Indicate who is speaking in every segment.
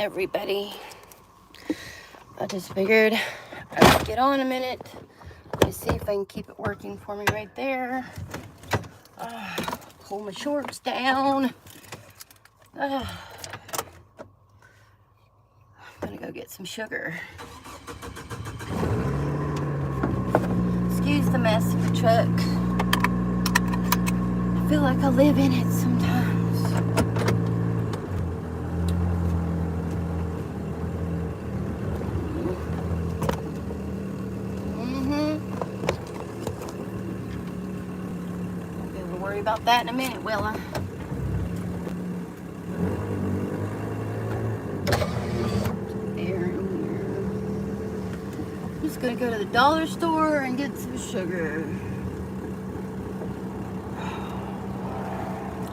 Speaker 1: everybody. I just figured I'd get on a minute. Let me see if I can keep it working for me right there. Pull my shorts down. I'm gonna go get some sugar. Excuse the mess of the truck. I feel like I live in it sometimes. Worry about that in a minute, will I? Air in here. I'm just gonna go to the dollar store and get some sugar.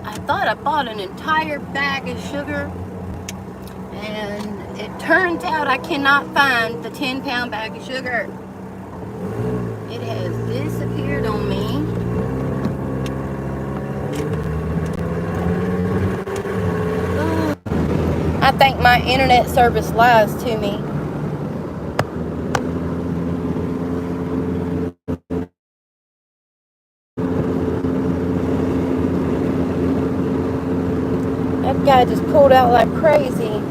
Speaker 1: I thought I bought an entire bag of sugar, and it turns out I cannot find the 10-pound bag of sugar. It has disappeared on me. I think my internet service lies to me. That guy just pulled out like crazy.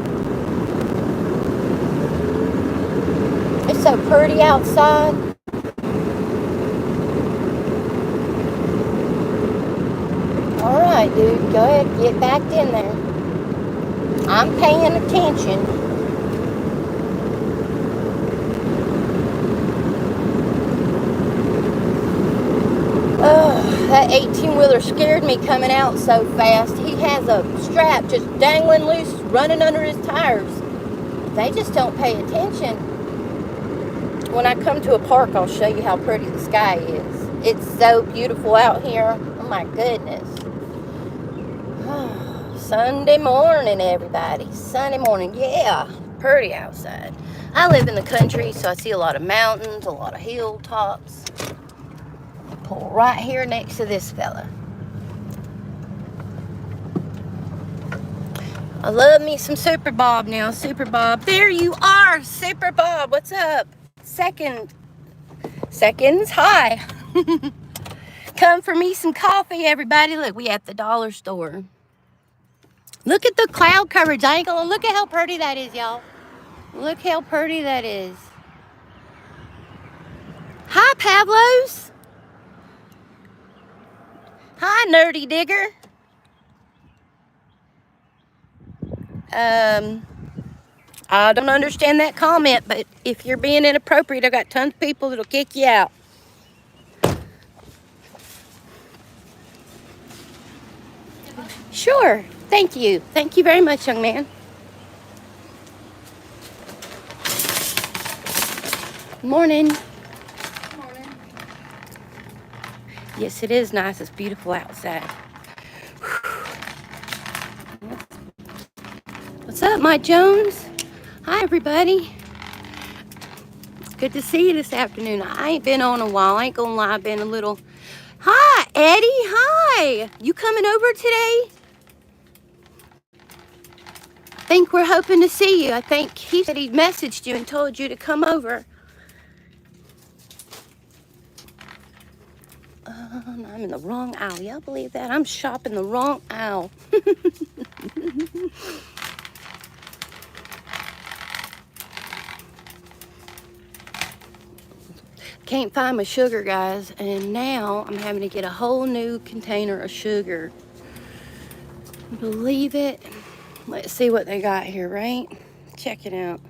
Speaker 1: It's so pretty outside. All right, dude, go ahead, get back in there. I'm paying attention. Oh, that 18-wheeler scared me coming out so fast. He has a strap just dangling loose, running under his tires. They just don't pay attention. When I come to a park, I'll show you how pretty the sky is. It's so beautiful out here. Oh my goodness. Sunday morning, everybody. Sunday morning, yeah, pretty outside. I live in the country, so I see a lot of mountains, a lot of hilltops. Pull right here next to this fella. I love me some Super Bob now. Super Bob, there you are, Super Bob. What's up? Seconds, hi. Come for me some coffee, everybody. Look, we at the dollar store. Look at the cloud coverage. I ain't gonna look at how pretty that is, y'all. Look how pretty that is. Hi, Pavlos. Hi, Nerdy Digger. I don't understand that comment, but if you're being inappropriate, I've got tons of people that'll kick you out. Sure. Thank you. Thank you very much, young man. Morning. Morning. Yes, it is nice. It's beautiful outside. What's up, Mike Jones? Hi, everybody. It's good to see you this afternoon. I ain't been on a while. I ain't gonna lie. I've been a little... Hi, Eddie. Hi. You coming over today? I think we're hoping to see you. I think he said he messaged you and told you to come over. I'm in the wrong aisle. Y'all believe that? I'm shopping the wrong aisle. Can't find my sugar, guys, and now I'm having to get a whole new container of sugar. Believe it? Let's see what they got here, right? Check it out.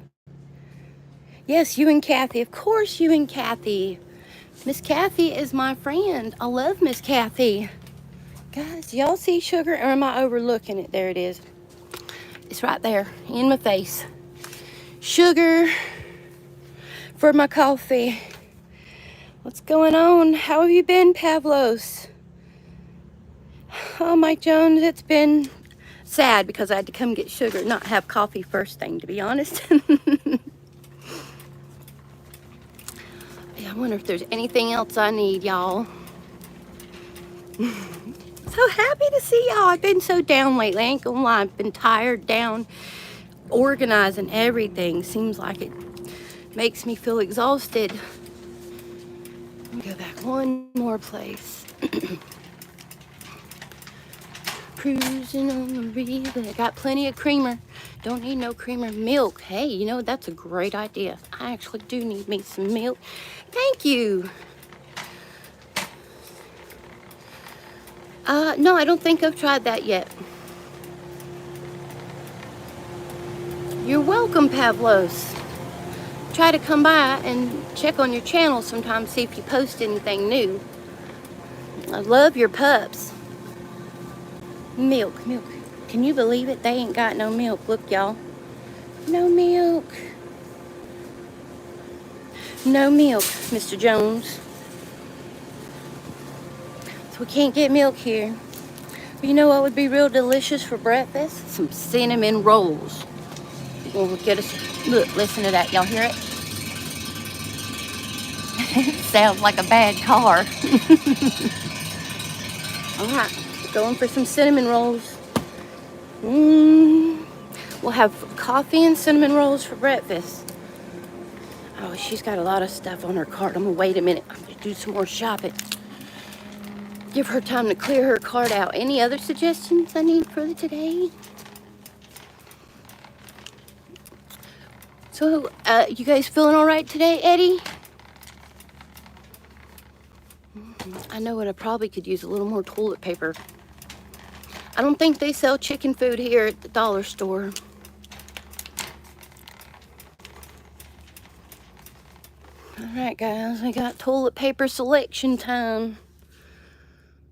Speaker 1: Yes, you and Kathy. Of course, you and Kathy. Miss Kathy is my friend. I love Miss Kathy. Guys, y'all see sugar, or am I overlooking it? There it is. It's right there in my face. Sugar for my coffee. What's going on? How have you been, Pavlos? Oh, Mike Jones, it's been sad because I had to come get sugar, not have coffee first thing, to be honest. I wonder if there's anything else I need, y'all. So happy to see y'all. I've been so down lately. I ain't gonna lie. I've been tired, down. organizing everything seems like it makes me feel exhausted. Let me go back one more place. Cruising on the river. I got plenty of creamer. Don't need no creamer. Milk. Hey, you know, that's a great idea. I actually do need me some milk. Thank you. No, I don't think I've tried that yet. You're welcome, Pavlos. Try to come by and check on your channel sometime, see if you post anything new. I love your pups. Milk. Can you believe it? They ain't got no milk. Look, y'all. No milk. No milk, Mr. Jones. So we can't get milk here. But you know what would be real delicious for breakfast? Some cinnamon rolls. We'll get us, look, listen to that. Y'all hear it? It sounds like a bad car. All right, going for some cinnamon rolls. We'll have coffee and cinnamon rolls for breakfast. Oh, she's got a lot of stuff on her cart. I'm gonna wait a minute. I'm gonna do some more shopping. Give her time to clear her cart out. Any other suggestions I need for today? So, you guys feeling all right today, Eddie? I know what I probably could use a little more toilet paper. I don't think they sell chicken food here at the dollar store. All right, guys, we got toilet paper selection time.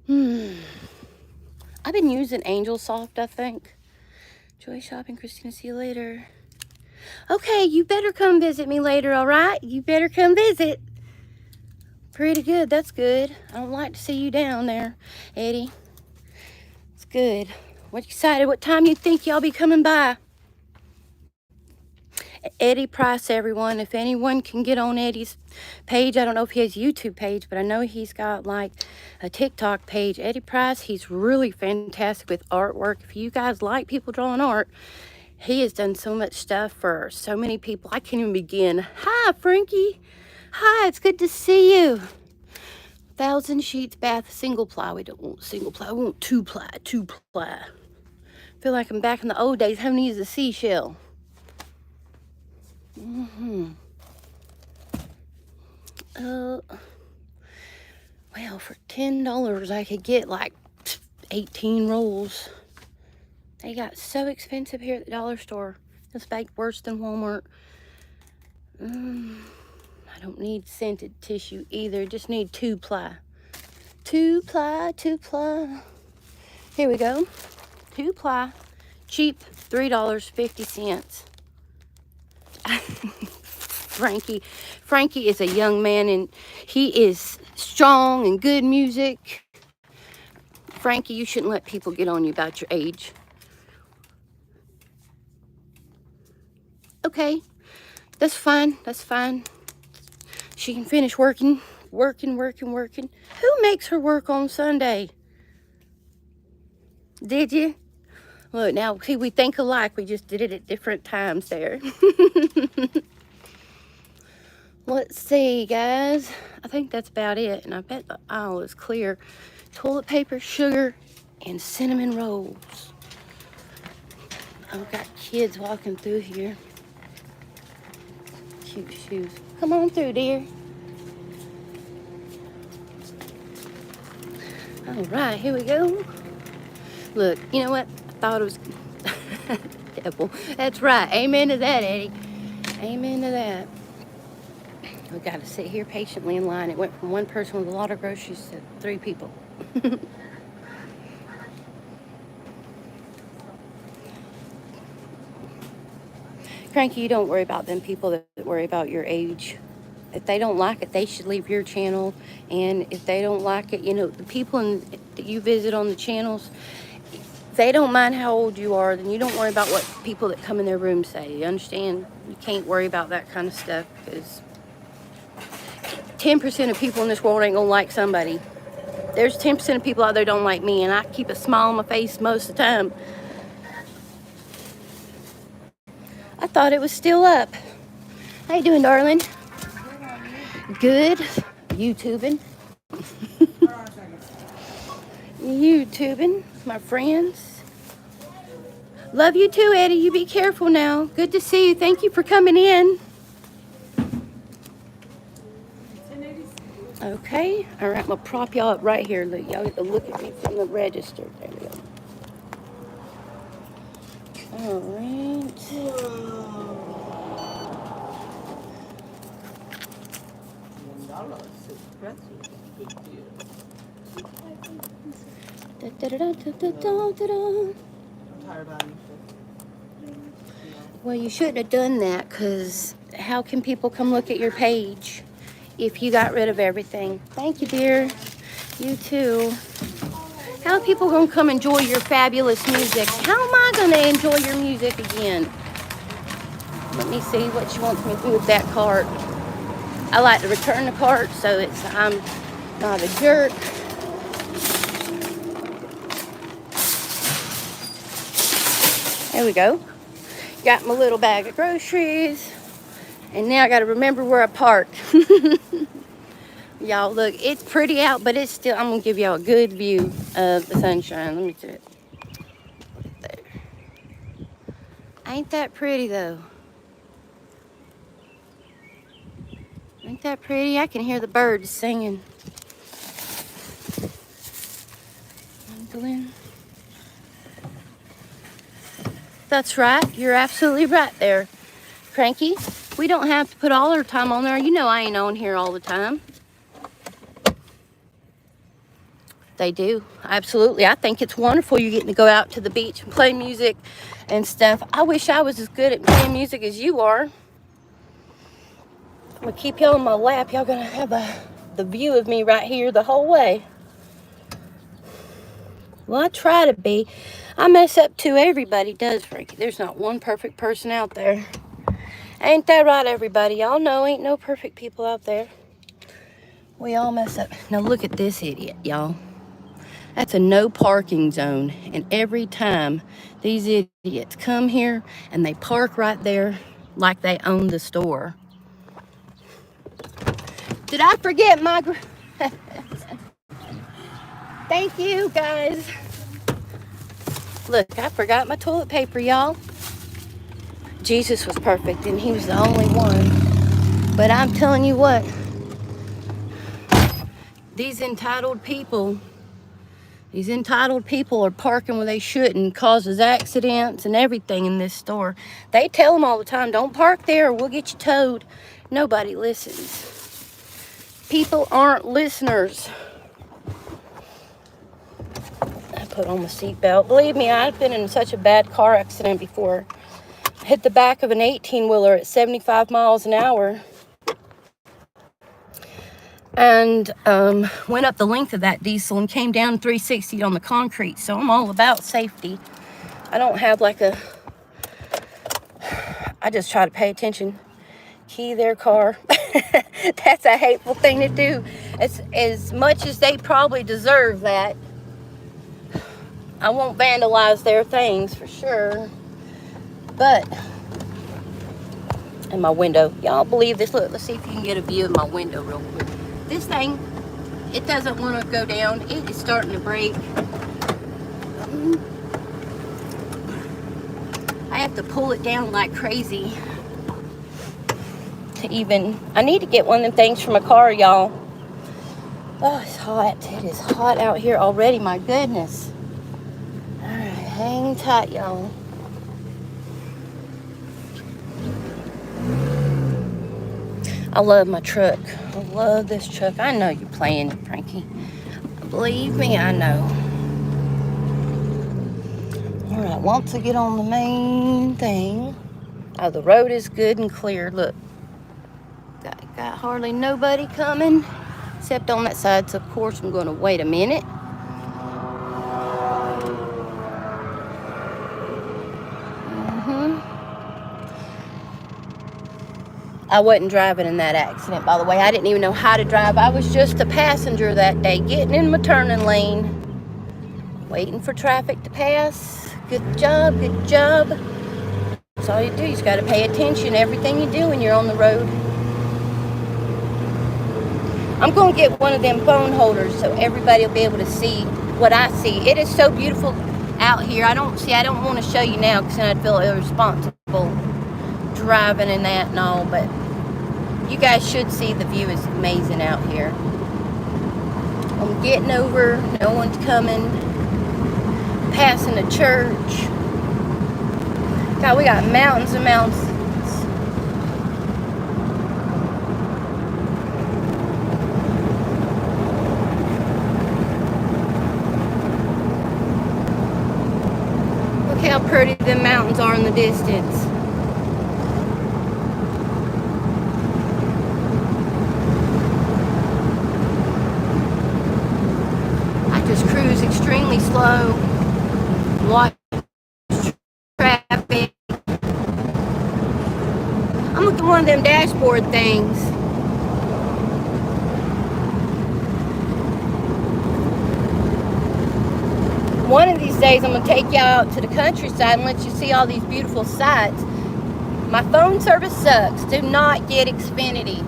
Speaker 1: I've been using Angel Soft, I think. Joy shopping, Christina. See you later. Okay, you better come visit me later, all right? You better come visit. Pretty good, that's good. I don't like to see you down there, Eddie. It's good. What excited? What time you think y'all be coming by? Eddie Price, everyone. If anyone can get on Eddie's page, I don't know if he has a YouTube page, but I know he's got like a TikTok page. Eddie Price, he's really fantastic with artwork. If you guys like people drawing art, he has done so much stuff for so many people. I can't even begin. Hi, Frankie. Hi, it's good to see you. 1,000 sheets bath, single ply. We don't want single ply. We want two ply. Feel like I'm back in the old days having to use a seashell. Well, for $10, I could get like 18 rolls. They got so expensive here at the dollar store. It's like worse than Walmart. I don't need scented tissue either. Just need two ply. Two ply. Here we go. Two ply. Cheap, $3.50. Frankie is a young man and he is strong and good music. Frankie, you shouldn't let people get on you about your age. Okay, that's fine. She can finish working. Who makes her work on Sunday? Did you? Look, now, see, we think alike. We just did it at different times there. Let's see, guys. I think that's about it. And I bet the aisle is clear. Toilet paper, sugar, and cinnamon rolls. I've got kids walking through here. Cute shoes. Come on through, dear. All right, here we go. Look, you know what? I thought it was devil. That's right. Amen to that, Eddie. Amen to that. We got to sit here patiently in line. It went from one person with a lot of groceries to 3 people. Cranky, you don't worry about them people that worry about your age. If they don't like it, they should leave your channel. And if they don't like it, you know, the people that you visit on the channels, if they don't mind how old you are, then you don't worry about what people that come in their room say. You understand? You can't worry about that kind of stuff because 10% of people in this world ain't gonna like somebody. There's 10% of people out there don't like me, and I keep a smile on my face most of the time. thought it was still up. How you doing, darling? Good. YouTubing. YouTubing, my friends. Love you too, Eddie. You be careful now. Good to see you. Thank you for coming in. Okay. All right, I'm going to prop y'all up right here. Y'all get to look at me from the register. There we go. All right. Well, you shouldn't have done that, because how can people come look at your page if you got rid of everything? Thank you, dear. You too. How are people going to come enjoy your fabulous music? How am I going to enjoy your music again? Let me see what she wants me to do with that cart. I like to return the cart, so I'm not a jerk. There we go. Got my little bag of groceries. And now I got to remember where I parked. Y'all, look, it's pretty out, but it's still, I'm going to give y'all a good view of the sunshine. Let me do it. There. Ain't that pretty, though? Ain't that pretty? I can hear the birds singing. That's right. You're absolutely right there, Cranky. We don't have to put all our time on there. You know I ain't on here all the time. They do. Absolutely. I think it's wonderful you getting to go out to the beach and play music and stuff. I wish I was as good at playing music as you are. I'm going to keep y'all on my lap. Y'all going to have the view of me right here the whole way. Well, I try to be. I mess up too. Everybody does, Frankie. There's not one perfect person out there. Ain't that right, everybody? Y'all know ain't no perfect people out there. We all mess up. Now look at this idiot, y'all. That's a no parking zone. And every time these idiots come here and they park right there like they own the store. Did I forget my... Thank you, guys. Look, I forgot my toilet paper, y'all. Jesus was perfect, and he was the only one. But I'm telling you what, these entitled people are parking where they shouldn't, causes accidents and everything in this store. They tell them all the time, don't park there or we'll get you towed. Nobody listens. People aren't listeners. I put on my seatbelt. Believe me, I've been in such a bad car accident before. I hit the back of an 18-wheeler at 75 miles an hour. And went up the length of that diesel and came down 360 on the concrete. So I'm all about safety. I don't have like I just try to pay attention. Key their car. That's a hateful thing to do. As much as they probably deserve that, I won't vandalize their things for sure. But, in my window. Y'all believe this? Look, let's see if you can get a view of my window real quick. This thing, it doesn't want to go down. It is starting to break. I have to pull it down like crazy to even... I need to get one of them things for my car, y'all. Oh, it's hot. It is hot out here already. My goodness. All right, hang tight, y'all. I love my truck. I love this truck. I know you're playing it, Frankie. Believe me, I know. All right, once I get on the main thing. Oh, the road is good and clear. Look. Got hardly nobody coming. Except on that side. So, of course, I'm going to wait a minute. I wasn't driving in that accident, by the way. I didn't even know how to drive. I was just a passenger that day, getting in my turning lane, waiting for traffic to pass. Good job, good job. That's all you do. You just got to pay attention to everything you do when you're on the road. I'm going to get one of them phone holders so everybody will be able to see what I see. It is so beautiful out here. I don't want to show you now because then I'd feel irresponsible driving and that and all, but you guys should see the view is amazing out here. I'm getting over, no one's coming, passing the church. God, we got mountains and mountains. Look how pretty the mountains are in the distance. I just cruise extremely slow, watch traffic. I'm looking at one of them dashboard things. One of these days I'm going to take you out to the countryside and let you see all these beautiful sights. My phone service sucks. Do not get Xfinity.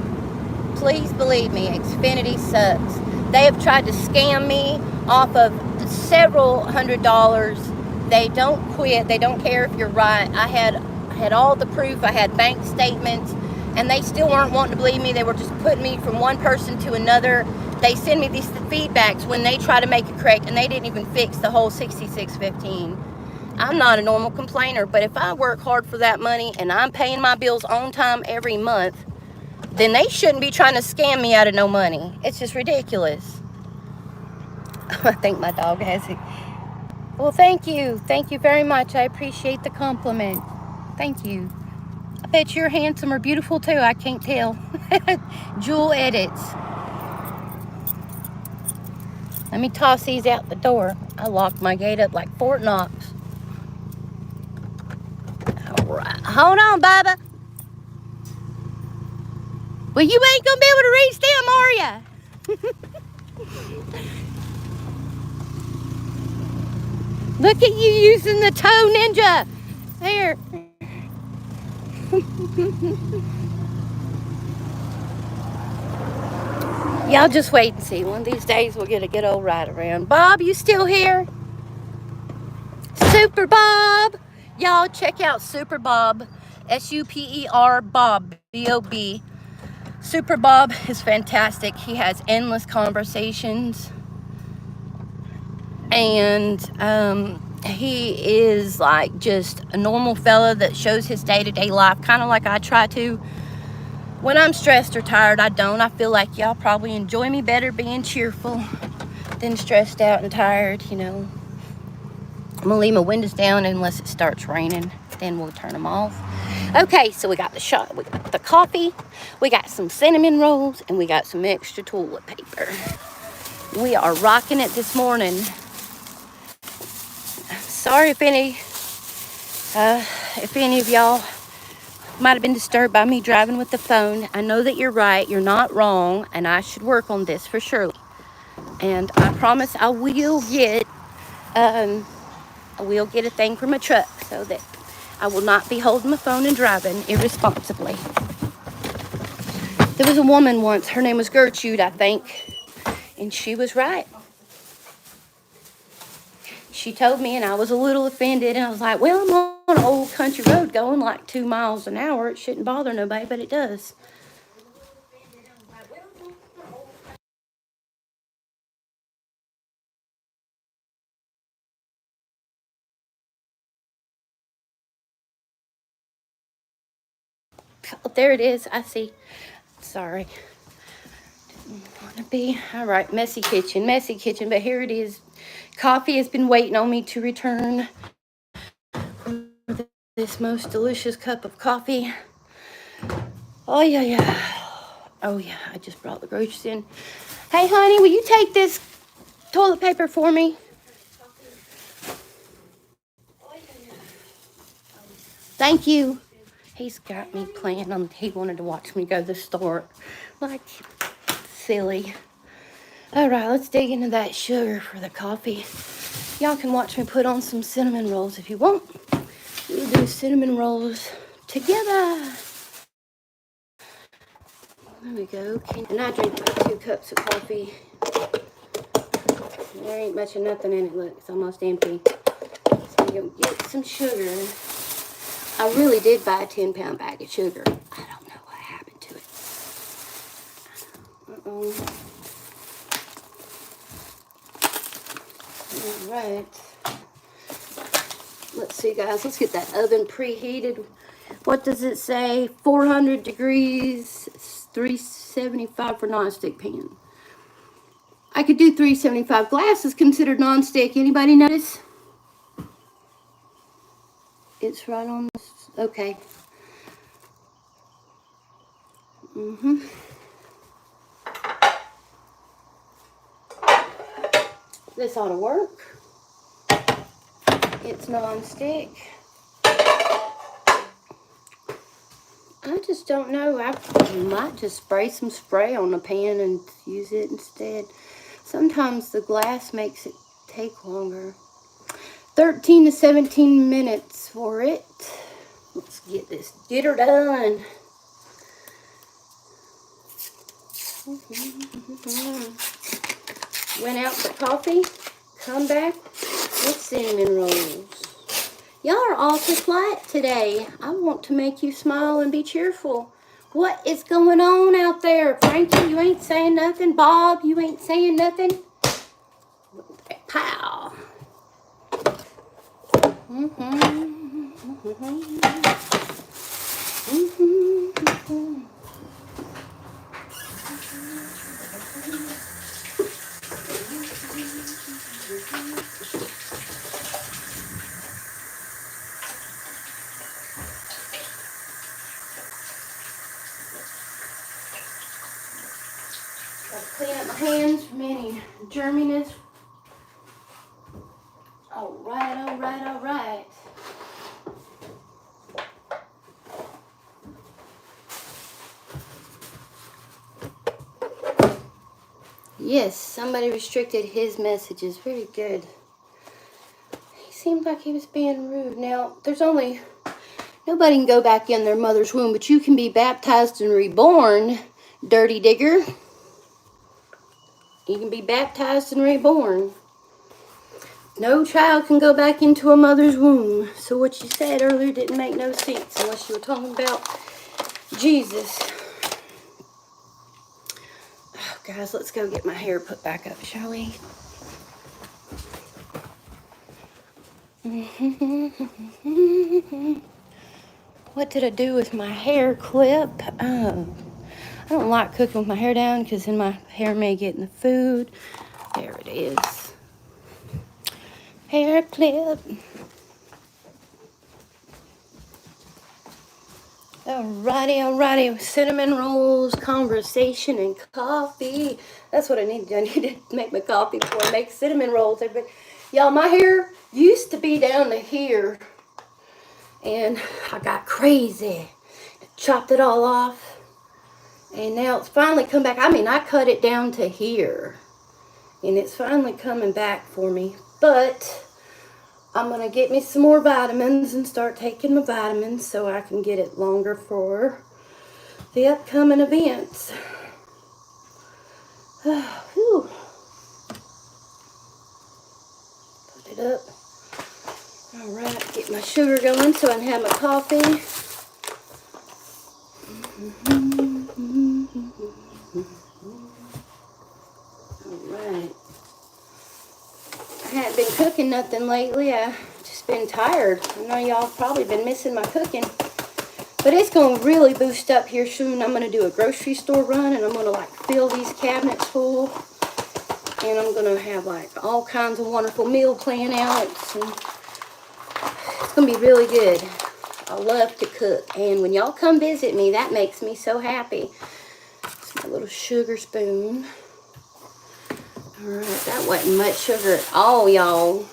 Speaker 1: Please believe me, Xfinity sucks. They have tried to scam me off of several $100s. They don't quit. They don't care if you're right. I had all the proof. I had bank statements, and they still weren't wanting to believe me. They were just putting me from one person to another. They send me these feedbacks when they try to make it correct, and they didn't even fix the whole 6615. I'm not a normal complainer, but if I work hard for that money and I'm paying my bills on time every month, then they shouldn't be trying to scam me out of no money. It's just ridiculous. I think my dog has it. Well, thank you. Thank you very much. I appreciate the compliment. Thank you. I bet you're handsome or beautiful too. I can't tell. Jewel Edits. Let me toss these out the door. I locked my gate up like Fort Knox. All right. Hold on, Bubba. Well, you ain't gonna be able to reach them, are ya? Look at you using the toe ninja. There. Y'all just wait and see. One of these days we'll get a good old ride around. Bob, you still here? Super Bob. Y'all check out Super Bob. S-U-P-E-R Bob. B-O-B. Super Bob is fantastic. He has endless conversations. And he is like just a normal fella that shows his day-to-day life, kind of like I try to. When I'm stressed or tired, I don't. I feel like y'all probably enjoy me better being cheerful than stressed out and tired, you know. I'm gonna leave my windows down unless it starts raining. Then we'll turn them off. Okay, so we got the shot, we got the coffee, we got some cinnamon rolls, and we got some extra toilet paper. We are rocking it this morning. Sorry if any of y'all might have been disturbed by me driving with the phone. I know that you're right. You're not wrong. And I should work on this for sure. And I promise I will get a thing for my truck so that I will not be holding my phone and driving irresponsibly. There was a woman once. Her name was Gertrude, I think. And she was right. She told me, and I was a little offended. And I was like, well, I'm on an old country road going like 2 miles an hour. It shouldn't bother nobody, but it does. Oh, there it is. I see. Sorry. Didn't want to be. All right. Messy kitchen. Messy kitchen. But here it is. Coffee has been waiting on me to return. This most delicious cup of coffee. Oh, yeah. Oh, yeah. I just brought the groceries in. Hey, honey, will you take this toilet paper for me? Thank you. He's got me playing on. He wanted to watch me go to the store. Like, silly. All right, let's dig into that sugar for the coffee. Y'all can watch me put on some cinnamon rolls if you want. Ooh, do cinnamon rolls together. There we go. And I drink about 2 cups of coffee. There ain't much of nothing in it. Look, it's almost empty. So I'm going to get some sugar. I really did buy a 10-pound bag of sugar. I don't know what happened to it. Uh-oh. All right. Let's see, guys. Let's get that oven preheated. What does it say? 400 degrees, 375 for nonstick pan. I could do 375. Glass is considered nonstick. Anybody notice? It's right on this. Okay. This ought to work. It's nonstick. I just don't know. I might just spray some spray on the pan and use it instead. Sometimes the glass makes it take longer. 13 to 17 minutes for it. Let's get this jitter done. Went out for coffee. Come back with cinnamon rolls. Y'all are awfully quiet today. I want to make you smile and be cheerful. What is going on out there? Frankie, you ain't saying nothing. Bob, you ain't saying nothing. Pow. Gotta clean up my hands from any germiness. All right, all right, all right. Yes, somebody restricted his messages. Very good. He seemed like he was being rude. Now, nobody can go back in their mother's womb, but you can be baptized and reborn, dirty digger. You can be baptized and reborn. No child can go back into a mother's womb. So what you said earlier didn't make no sense unless you were talking about Jesus. Oh, guys, let's go get my hair put back up, shall we? What did I do with my hair clip? I don't like cooking with my hair down because then my hair may get in the food. There it is. Hair clip. Alrighty, alrighty. Cinnamon rolls, conversation, and coffee. That's what I need to do. I need to make my coffee before I make cinnamon rolls. Y'all, my hair used to be down to here. And I got crazy. Chopped it all off. And now it's finally come back. I mean, I cut it down to here. And it's finally coming back for me. But I'm going to get me some more vitamins and start taking my vitamins so I can get it longer for the upcoming events. Whew. Put it up. All right, get my sugar going so I can have my coffee. Alright. I haven't been cooking nothing lately. I've just been tired. I know y'all probably been missing my cooking. But it's going to really boost up here soon. I'm going to do a grocery store run and I'm going to like fill these cabinets full. And I'm going to have like all kinds of wonderful meal plan outs. And it's going to be really good. I love to cook. And when y'all come visit me, that makes me so happy. It's my little sugar spoon. Alright, that wasn't much sugar at all, y'all.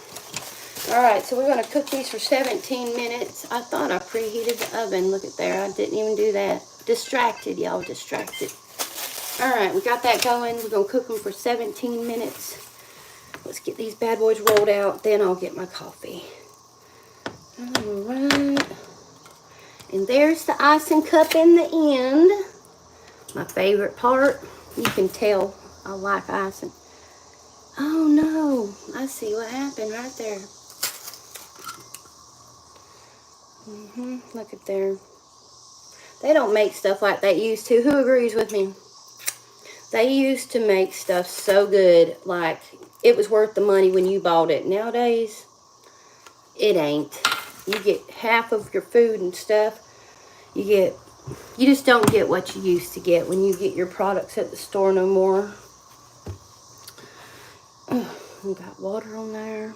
Speaker 1: Alright, so we're going to cook these for 17 minutes. I thought I preheated the oven. Look at there. I didn't even do that. Distracted, y'all. Distracted. Alright, we got that going. We're going to cook them for 17 minutes. Let's get these bad boys rolled out. Then I'll get my coffee. All right. And there's the icing cup in the end. My favorite part. You can tell I like icing. Oh no, I see what happened right there. Look at there. They don't make stuff like they used to. Who agrees with me? They used to make stuff so good, like it was worth the money when you bought it. Nowadays, it ain't. You get half of your food and stuff. You just don't get what you used to get when you get your products at the store no more. We got water on there.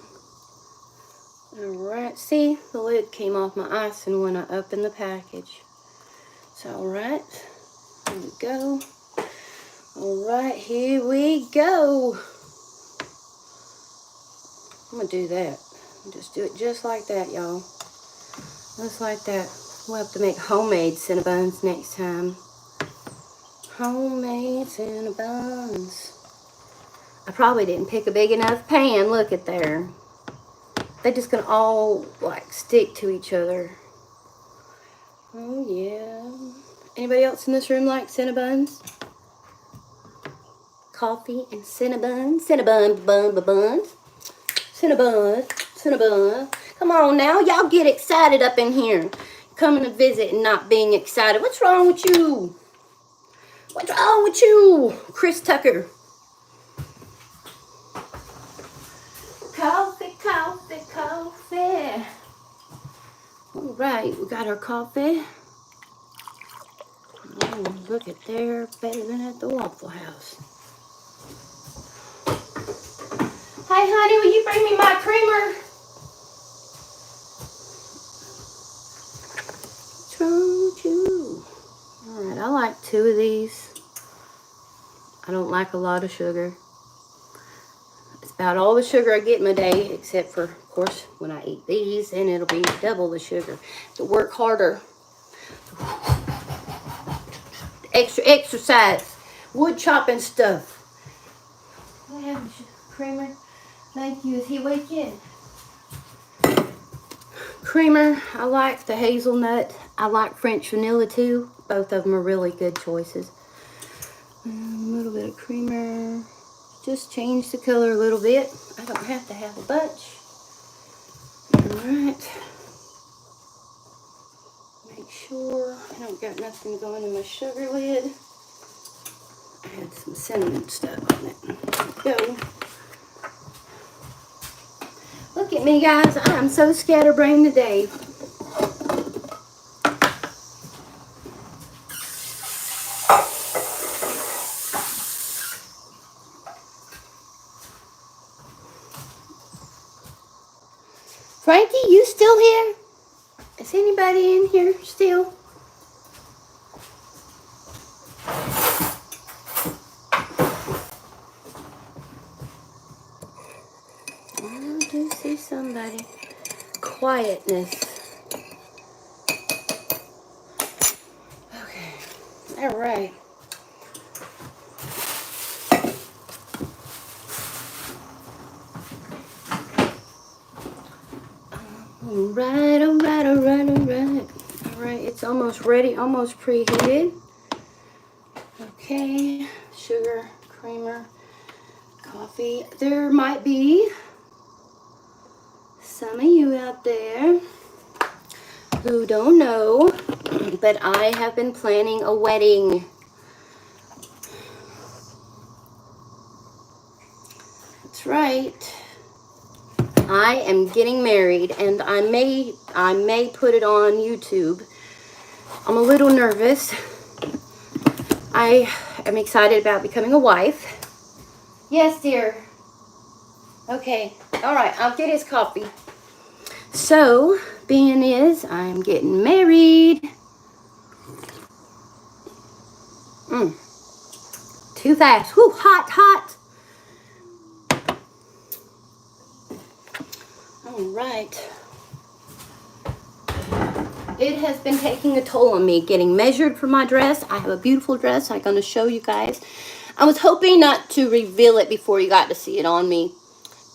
Speaker 1: Alright, see, the lid came off my icing when I opened the package. It's alright. There we go. Alright, here we go. I'm gonna do that. Just do it just like that, y'all. Just like that. We'll have to make homemade Cinnabons next time. Homemade Cinnabons. I probably didn't pick a big enough pan. Look at there. They're just gonna all like stick to each other. Oh yeah. Anybody else in this room like Cinnabons? Coffee and Cinnabon. Cinnabon buns. Cinnabon. Cinnabon. Come on now. Y'all get excited up in here. Coming to visit and not being excited. What's wrong with you? What's wrong with you? Chris Tucker. Coffee, coffee, coffee. All right, we got our coffee. Oh, look at there, better than at the Waffle House. Hey, honey, will you bring me my creamer? What's wrong with you? All right, I like 2 of these. I don't like a lot of sugar. It's about all the sugar I get in my day, except for, of course, when I eat these, and it'll be double the sugar. To work harder. Extra exercise. Wood chopping stuff. I have creamer. Thank you. Is he waking? Creamer. I like the hazelnut. I like French vanilla too. Both of them are really good choices. A little bit of creamer. Just change the color a little bit. I don't have to have a bunch. Alright. Make sure I don't got nothing going in my sugar lid. I had some cinnamon stuff on it. There we go. Look at me, guys. I'm so scatterbrained today. Frankie, you still here? Is anybody in here still? I do see somebody. Quietness. Okay. All right. Alright, alright, alright, alright. Alright, it's almost ready, almost preheated. Okay, sugar, creamer, coffee. There might be some of you out there who don't know, but I have been planning a wedding. That's right. I am getting married, and I may put it on YouTube. I'm a little nervous. I am excited about becoming a wife. Yes, dear. Okay. All right. I'll get his coffee. So, being is, I'm getting married. Too fast. Whoo, hot, hot. All right. It has been taking a toll on me getting measured for my dress. I have a beautiful dress I'm going to show you guys. I was hoping not to reveal it before you got to see it on me.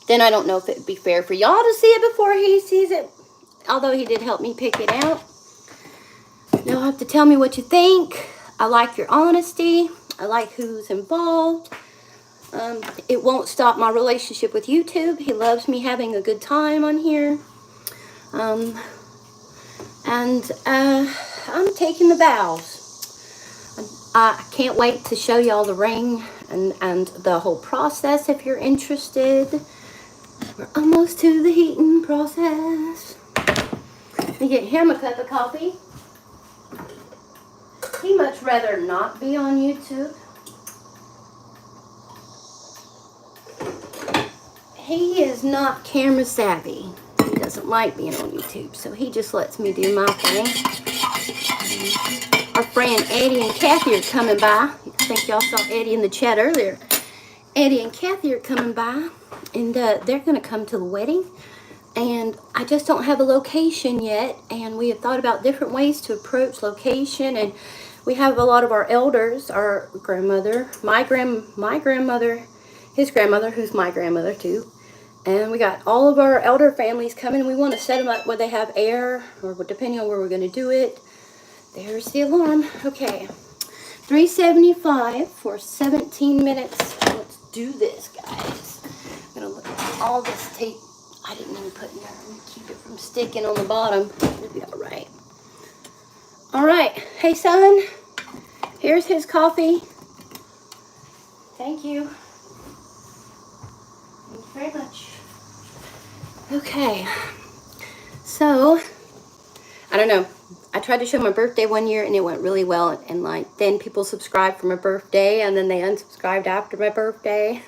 Speaker 1: Then I don't know if it would be fair for y'all to see it before he sees it. although he did help me pick it out. You'll have to tell me what you think. I like your honesty. I like who's involved. It won't stop my relationship with YouTube. He loves me having a good time on here. And I'm taking the vows. I can't wait to show y'all the ring and the whole process if you're interested. We're almost to the heating process. Let me get him a cup of coffee. He'd much rather not be on YouTube. He is not camera savvy. He doesn't like being on YouTube, so he just lets me do my thing. Our friend Eddie and Kathy are coming by. I think y'all saw Eddie in the chat earlier. Eddie and Kathy are coming by, and they're going to come to the wedding. And I just don't have a location yet, and we have thought about different ways to approach location. And we have a lot of our elders, our grandmother, my grandmother, his grandmother, who's my grandmother too. And we got all of our elder families coming. We want to set them up where they have air, or depending on where we're going to do it. There's the alarm. Okay. $3.75 for 17 minutes. Let's do this, guys. I'm going to look at all this tape. I didn't even put in there. Keep it from sticking on the bottom. It'll be all right. All right. Hey, son. Here's his coffee. Thank you. Thank you very much. Okay. So, I don't know. I tried to show my birthday one year and it went really well. And like, then people subscribed for my birthday and then they unsubscribed after my birthday.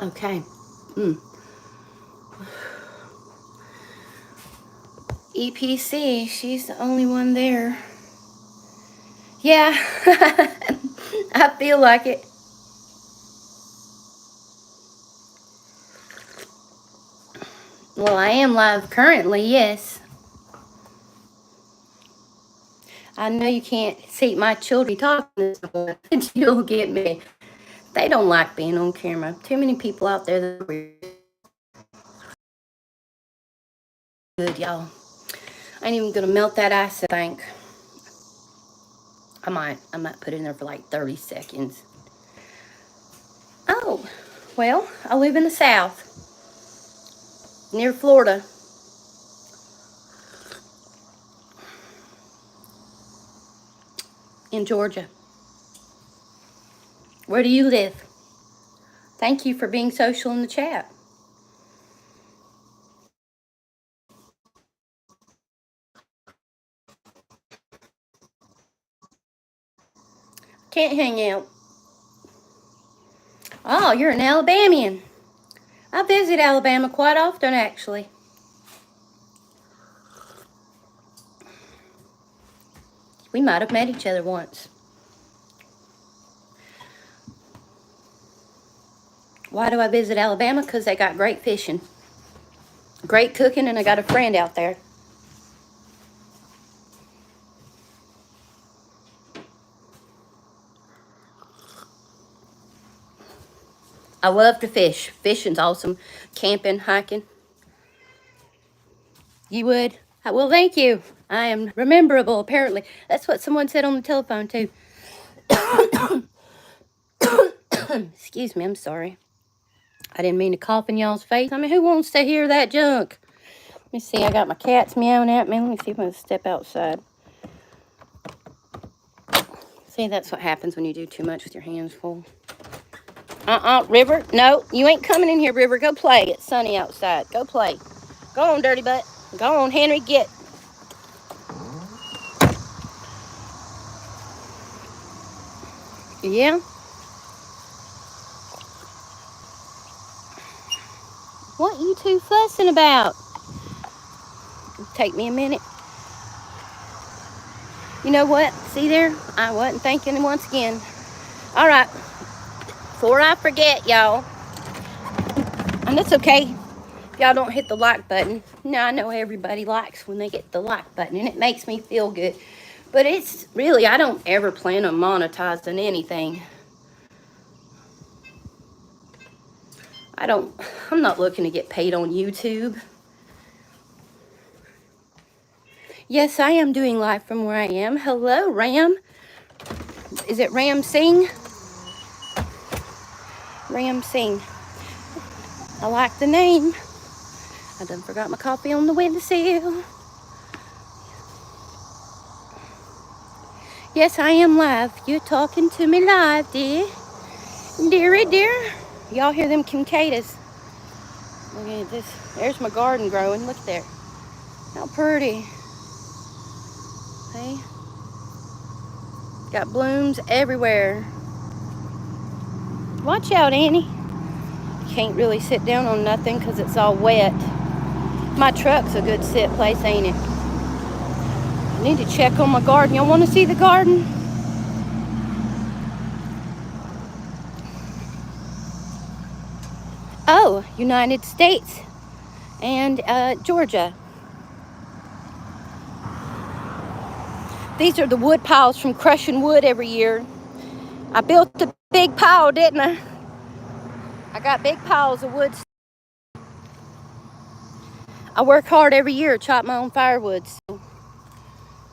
Speaker 1: Okay. EPC, she's the only one there. Yeah, I feel like it. Well, I am live currently, yes. I know you can't see my children talking this morning, but you'll get me. They don't like being on camera. Too many people out there that are good, y'all. I ain't even gonna melt that ice, I think. I might put it in there for like 30 seconds. Oh, well, I live in the South, near Florida. In Georgia. Where do you live? Thank you for being social in the chat. Can't hang out. Oh, you're an Alabamian. I visit Alabama quite often, actually. We might have met each other once. Why do I visit Alabama? Because they got great fishing, great cooking, and I got a friend out there. I love to fish. Fishing's awesome. Camping, hiking. You would? Well, thank you. I am rememberable, apparently. That's what someone said on the telephone, too. Excuse me, I'm sorry. I didn't mean to cough in y'all's face. I mean, who wants to hear that junk? Let me see, I got my cats meowing at me. Let me see if I can step outside. See, that's what happens when you do too much with your hands full. River. No, you ain't coming in here, River. Go play. It's sunny outside. Go play. Go on, dirty butt. Go on, Henry, get. Yeah? What you two fussing about? Take me a minute. You know what? See there? I wasn't thinking once again. All right. Before I forget, y'all. And it's okay if y'all don't hit the like button. Now, I know everybody likes when they get the like button, and it makes me feel good. But it's really, I don't ever plan on monetizing anything. I'm not looking to get paid on YouTube. Yes, I am doing live from where I am. Hello, Ram. Is it Ram Singh? Ram Singh. I like the name. I done forgot my coffee on the windowsill. Yes, I am live. You're talking to me live, dear. Dearie, dear. Y'all hear them cicadas? Look at this. There's my garden growing. Look there. How pretty. See? Got blooms everywhere. Watch out, Annie. Can't really sit down on nothing because it's all wet. My truck's a good sit place, ain't it? I need to check on my garden. Y'all want to see the garden? Oh, United States and Georgia. These are the wood piles from crushing wood every year. I built a big pile, didn't I? I got big piles of wood. I work hard every year, chop my own firewood. So.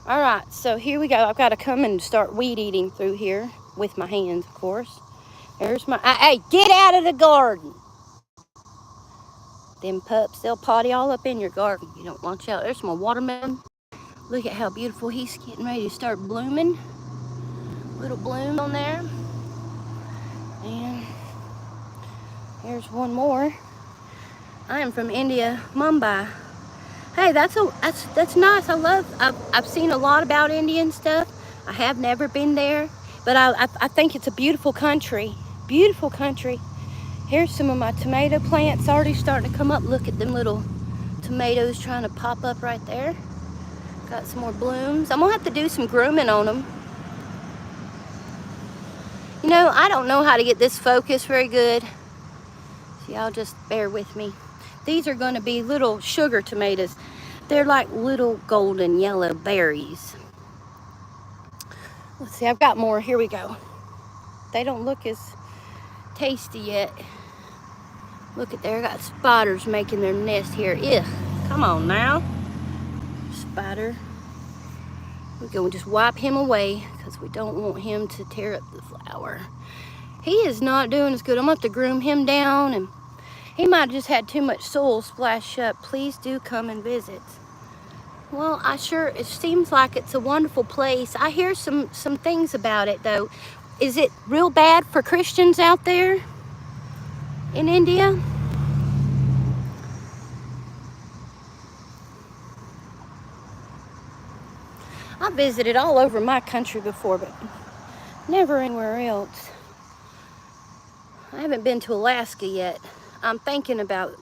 Speaker 1: All right, so here we go. I've got to come and start weed eating through here with my hands, of course. There's my, hey, get out of the garden. Them pups, they'll potty all up in your garden. You don't watch out. There's my watermelon. Look at how beautiful he's getting ready to start blooming. Little bloom on there. And here's one more. I am from India, Mumbai. Hey, that's nice. I've seen a lot about Indian stuff. I have never been there, but I think it's a beautiful country. Beautiful country. Here's some of my tomato plants already starting to come up. Look at them little tomatoes trying to pop up right there. Got some more blooms. I'm gonna have to do some grooming on them. You know, I don't know how to get this focused very good, so y'all just bear with me. These are gonna be little sugar tomatoes. They're like little golden yellow berries. Let's see, I've got more. Here we go. They don't look as tasty yet. Look at there, I got spiders making their nest here. Ugh, come on now. Spider. We're going to just wipe him away because we don't want him to tear up the flower. He is not doing as good. I'm going to have to groom him down, and he might have just had too much soil splash up. Please do come and visit. Well, it seems like it's a wonderful place. I hear some things about it, though. Is it real bad for Christians out there in India? I visited all over my country before, but never anywhere else. I haven't been to Alaska yet. I'm thinking about it.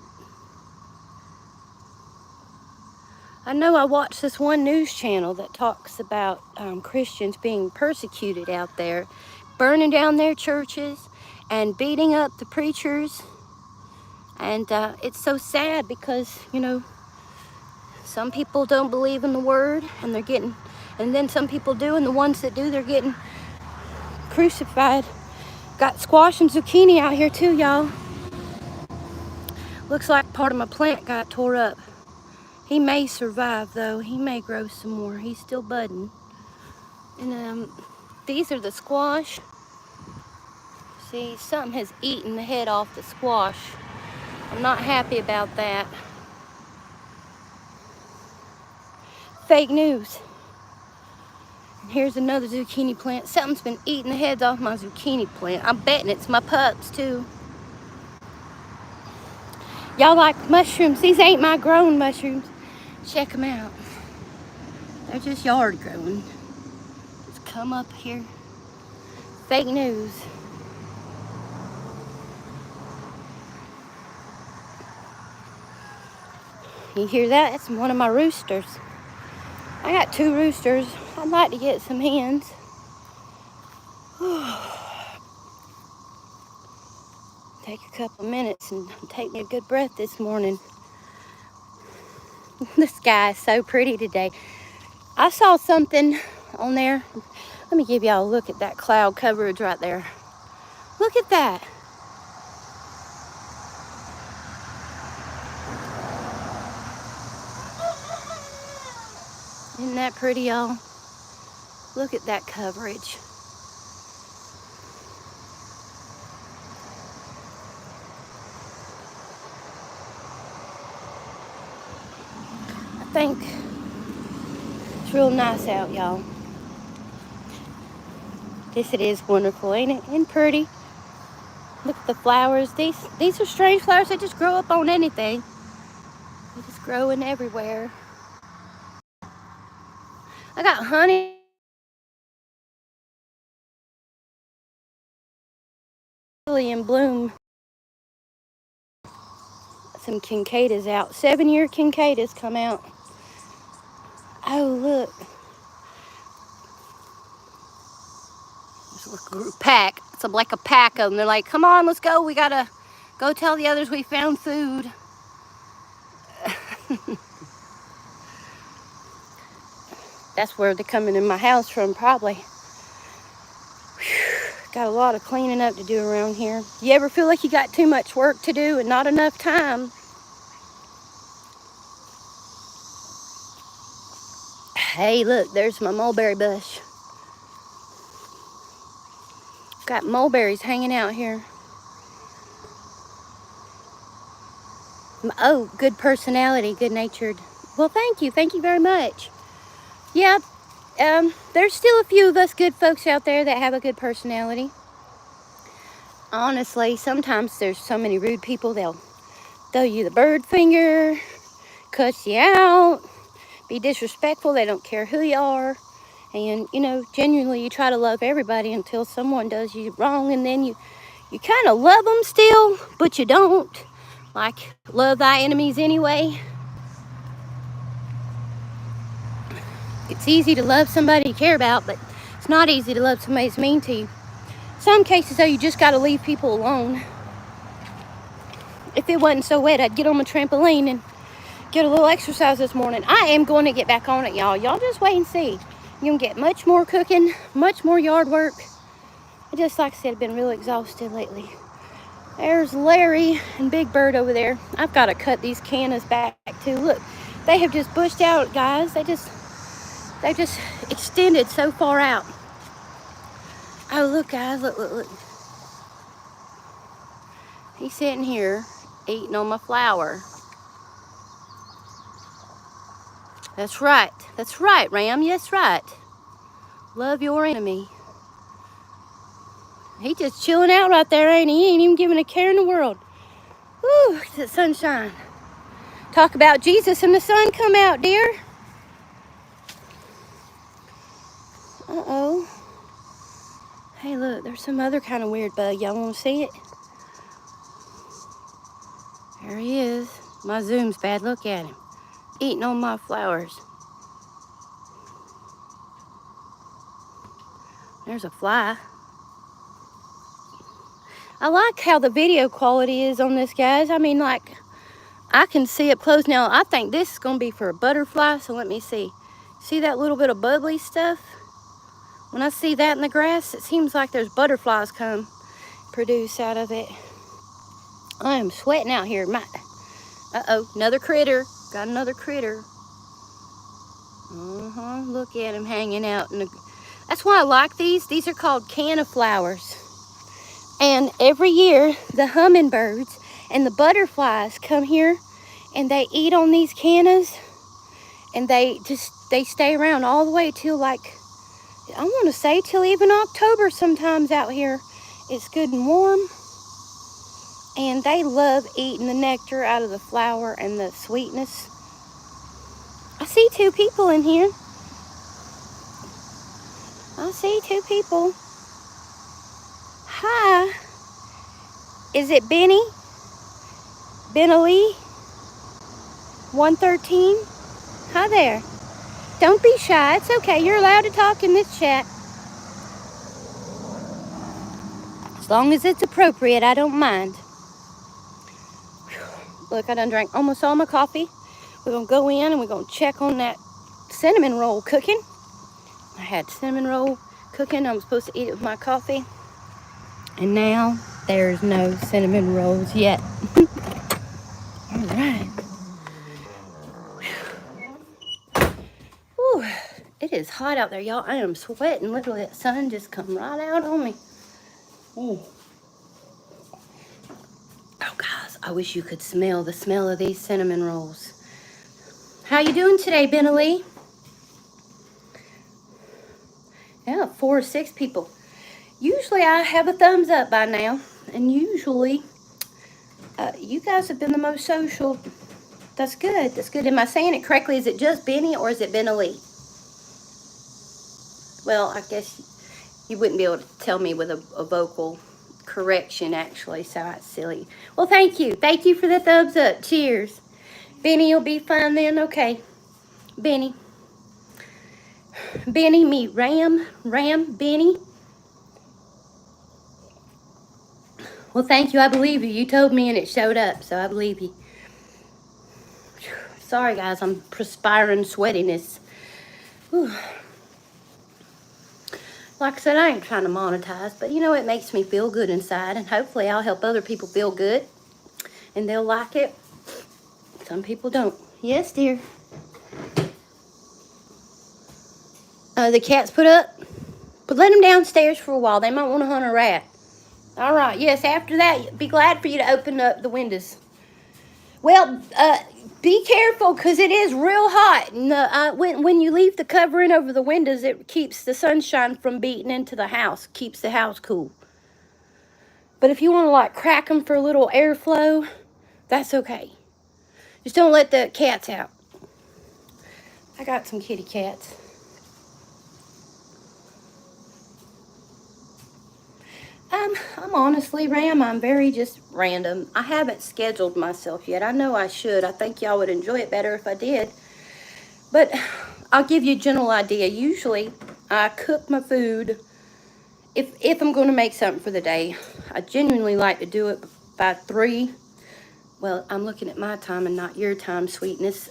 Speaker 1: I know I watched this one news channel that talks about Christians being persecuted out there, burning down their churches and beating up the preachers. And it's so sad because, you know, some people don't believe in the word and then some people do, and the ones that do, they're getting crucified. Got squash and zucchini out here too, y'all. Looks like part of my plant got tore up. He may survive though. He may grow some more. He's still budding. And these are the squash. See, something has eaten the head off the squash. I'm not happy about that. Fake news. And here's another zucchini plant. Something's been eating the heads off my zucchini plant. I'm betting it's my pups too. Y'all like mushrooms? These ain't my grown mushrooms. Check them out. They're just yard growing. Just come up here. Fake news. You hear that? That's one of my roosters. I got 2 roosters. I'd like to get some hens. Take a couple minutes and take me a good breath this morning. The sky is so pretty today. I saw something on there. Let me give y'all a look at that cloud coverage right there. Look at that. Isn't that pretty, y'all? Look at that coverage. I think it's real nice out, y'all. Yes, it is wonderful, ain't it? And pretty. Look at the flowers. These are strange flowers. They just grow up on anything. They just growing everywhere. I got honey in bloom. Some cicadas out. 7-year cicadas come out. Oh, look. There's a pack. It's like a pack of them. They're like, come on, let's go. We gotta go tell the others we found food. That's where they're coming in my house from, probably. Whew. Got a lot of cleaning up to do around here. You ever feel like you got too much work to do and not enough time? Hey, look, there's my mulberry bush. Got mulberries hanging out here. Oh, good personality, good-natured. Well, thank you. Thank you very much. Yeah, there's still a few of us good folks out there that have a good personality. Honestly, sometimes there's so many rude people, they'll throw you the bird finger, cuss you out, be disrespectful, they don't care who you are. And, you know, genuinely you try to love everybody until someone does you wrong, and then you kind of love them still, but you don't. Like, love thy enemies anyway. It's easy to love somebody you care about, but it's not easy to love somebody that's mean to you. Some cases, though, you just got to leave people alone. If it wasn't so wet, I'd get on my trampoline and get a little exercise this morning. I am going to get back on it, y'all. Y'all just wait and see. You're going to get much more cooking, much more yard work. I just, like I said, been real exhausted lately. There's Larry and Big Bird over there. I've got to cut these cannas back, too. Look, they have just bushed out, guys. They just extended so far out. Oh, look, guys, look. He's sitting here eating on my flower. That's right, Ram, that's right. Love your enemy. He just chilling out right there, ain't he? He ain't even giving a care in the world. Whew, look at that sunshine. Talk about Jesus and the sun come out, dear. Uh-oh. Hey, look, there's some other kind of weird bug. Y'all want to see it? There he is. My zoom's bad. Look at him. Eating on my flowers. There's a fly. I like how the video quality is on this, guys. I mean, like, I can see up close. Now, I think this is going to be for a butterfly, so let me see. See that little bit of bubbly stuff? When I see that in the grass, it seems like there's butterflies come produce out of it. I am sweating out here. Uh-oh, another critter. Got another critter. Look at him hanging out. That's why I like these. These are called canna flowers. And every year, the hummingbirds and the butterflies come here and they eat on these cannas, and they stay around all the way till, like, I want to say till even October sometimes out here. It's good and warm. And they love eating the nectar out of the flower and the sweetness. I see 2 people in here. I see 2 people. Hi. Is it Benny? Benali? 113? Hi there. Don't be shy. It's okay. You're allowed to talk in this chat. As long as it's appropriate, I don't mind. Look, I done drank almost all my coffee. We're going to go in and we're going to check on that cinnamon roll cooking. I had cinnamon roll cooking. I was supposed to eat it with my coffee. And now there's no cinnamon rolls yet. All right. Whew. It is hot out there, y'all. I am sweating. Look at that sun just come right out on me. Oh, guys, I wish you could smell the smell of these cinnamon rolls. How you doing today, Benalee? Yeah, 4 or 6 people. Usually I have a thumbs up by now, and usually you guys have been the most social. That's good. That's good. Am I saying it correctly? Is it just Benny or is it Benalee? Well, I guess you wouldn't be able to tell me with a vocal correction, actually, so that's silly. Well, thank you. Thank you for the thumbs up. Cheers. Benny will be fine then. Okay. Benny. Benny, meet Ram. Ram, Benny. Well, thank you. I believe you. You told me and it showed up, so I believe you. Sorry, guys. I'm perspiring sweatiness. Whew. Like I said, I ain't trying to monetize, but you know, it makes me feel good inside, and hopefully I'll help other people feel good, and they'll like it. Some people don't. Yes, dear. The cats put up, but let them downstairs for a while. They might want to hunt a rat. All right, yes, after that, be glad for you to open up the windows. Well, be careful because it is real hot. And when you leave the covering over the windows, it keeps the sunshine from beating into the house, keeps the house cool. But if you want to like crack them for a little airflow, that's okay. Just don't let the cats out. I got some kitty cats. I'm honestly, Ram, I'm very just random. I haven't scheduled myself yet. I know I should. I think y'all would enjoy it better if I did. But I'll give you a general idea. Usually, I cook my food if I'm going to make something for the day. I genuinely like to do it by 3. Well, I'm looking at my time and not your time, sweetness.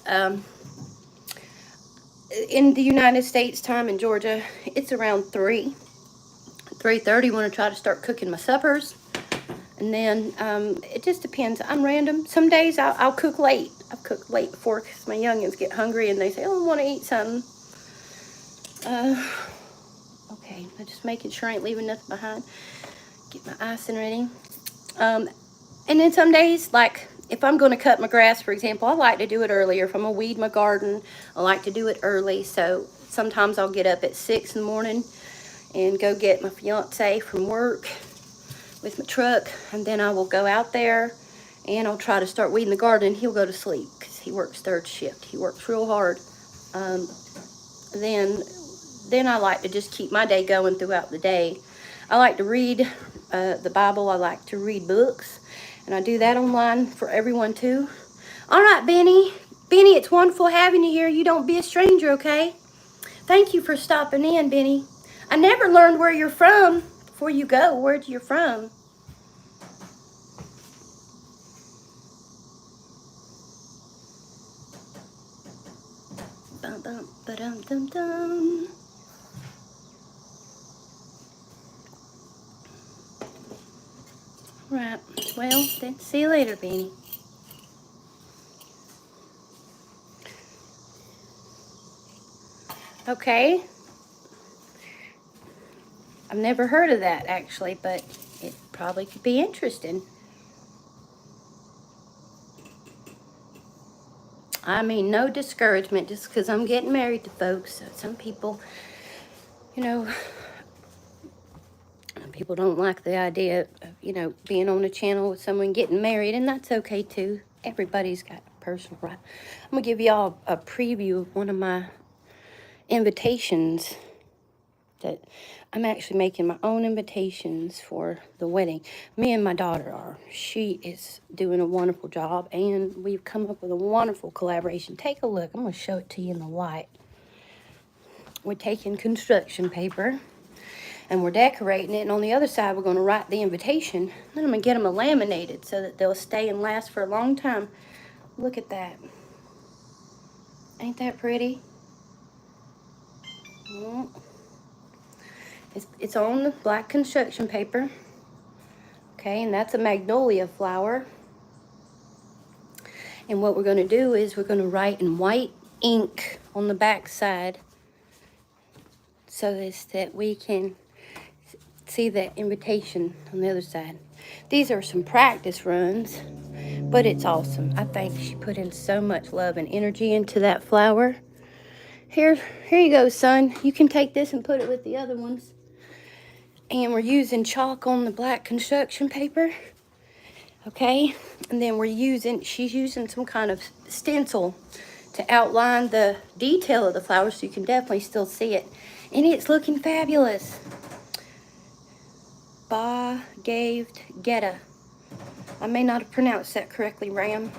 Speaker 1: In the United States time in Georgia, it's around 3:30 when I try to start cooking my suppers. And then it just depends. I'm random. Some days I'll cook late. I'll cook late before because my youngins get hungry and they say, oh, I want to eat something. Okay, I'm just making sure I ain't leaving nothing behind. Get my icing ready. And then some days, like if I'm going to cut my grass, for example, I like to do it earlier. If I'm going to weed my garden, I like to do it early. So sometimes I'll get up at 6 in the morning and go get my fiance from work with my truck, and then I will go out there and I'll try to start weeding the garden, and he'll go to sleep because he works 3rd shift. He works real hard. Then I like to just keep my day going throughout the day. I like to read the Bible. I like to read books, and I do that online for everyone too. All right, Benny. Benny, it's wonderful having you here. You don't be a stranger, okay? Thank you for stopping in, Benny. I never learned where you're from before you go. Where you're from? Bum, bum, ba-dum, dum, dum. Right. Well, then see you later, Benny. Okay. I've never heard of that, actually, but it probably could be interesting. I mean, no discouragement just because I'm getting married to folks. So some people, you know, people don't like the idea of, being on a channel with someone getting married, and that's okay, too. Everybody's got a personal right. I'm going to give y'all a preview of one of my invitations that I'm actually making my own invitations for the wedding. Me and my daughter are. She is doing a wonderful job, and we've come up with a wonderful collaboration. Take a look. I'm going to show it to you in the light. We're taking construction paper, and we're decorating it, and on the other side, we're going to write the invitation. Then I'm going to get them laminated so that they'll stay and last for a long time. Look at that. Ain't that pretty? Mm. It's on the black construction paper. Okay, and that's a magnolia flower. And what we're going to do is we're going to write in white ink on the back side so as that we can see the invitation on the other side. These are some practice runs, but it's awesome. I think she put in so much love and energy into that flower. Here you go, son. You can take this and put it with the other ones. And we're using chalk on the black construction paper. Okay, and then she's using some kind of stencil to outline the detail of the flower, so you can definitely still see it. And it's looking fabulous. Ba-gaved Geta. I may not have pronounced that correctly, Ram.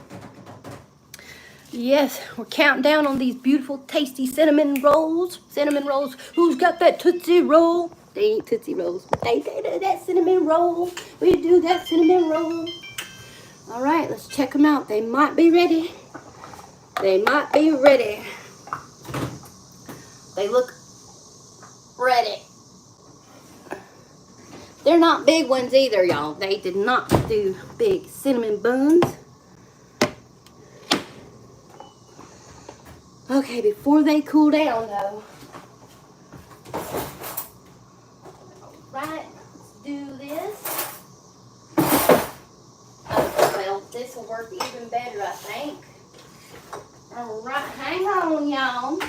Speaker 1: Yes, we're counting down on these beautiful, tasty cinnamon rolls. Cinnamon rolls. Who's got that Tootsie Roll? They ain't Tootsie Rolls, but they do that cinnamon roll. We do that cinnamon roll. All right, let's check them out. They might be ready. They might be ready. They look ready. They're not big ones either, y'all. They did not do big cinnamon buns. Okay, before they cool down, though. All right, let's do this. Oh, well, this will work even better, I think. All right, hang on, y'all.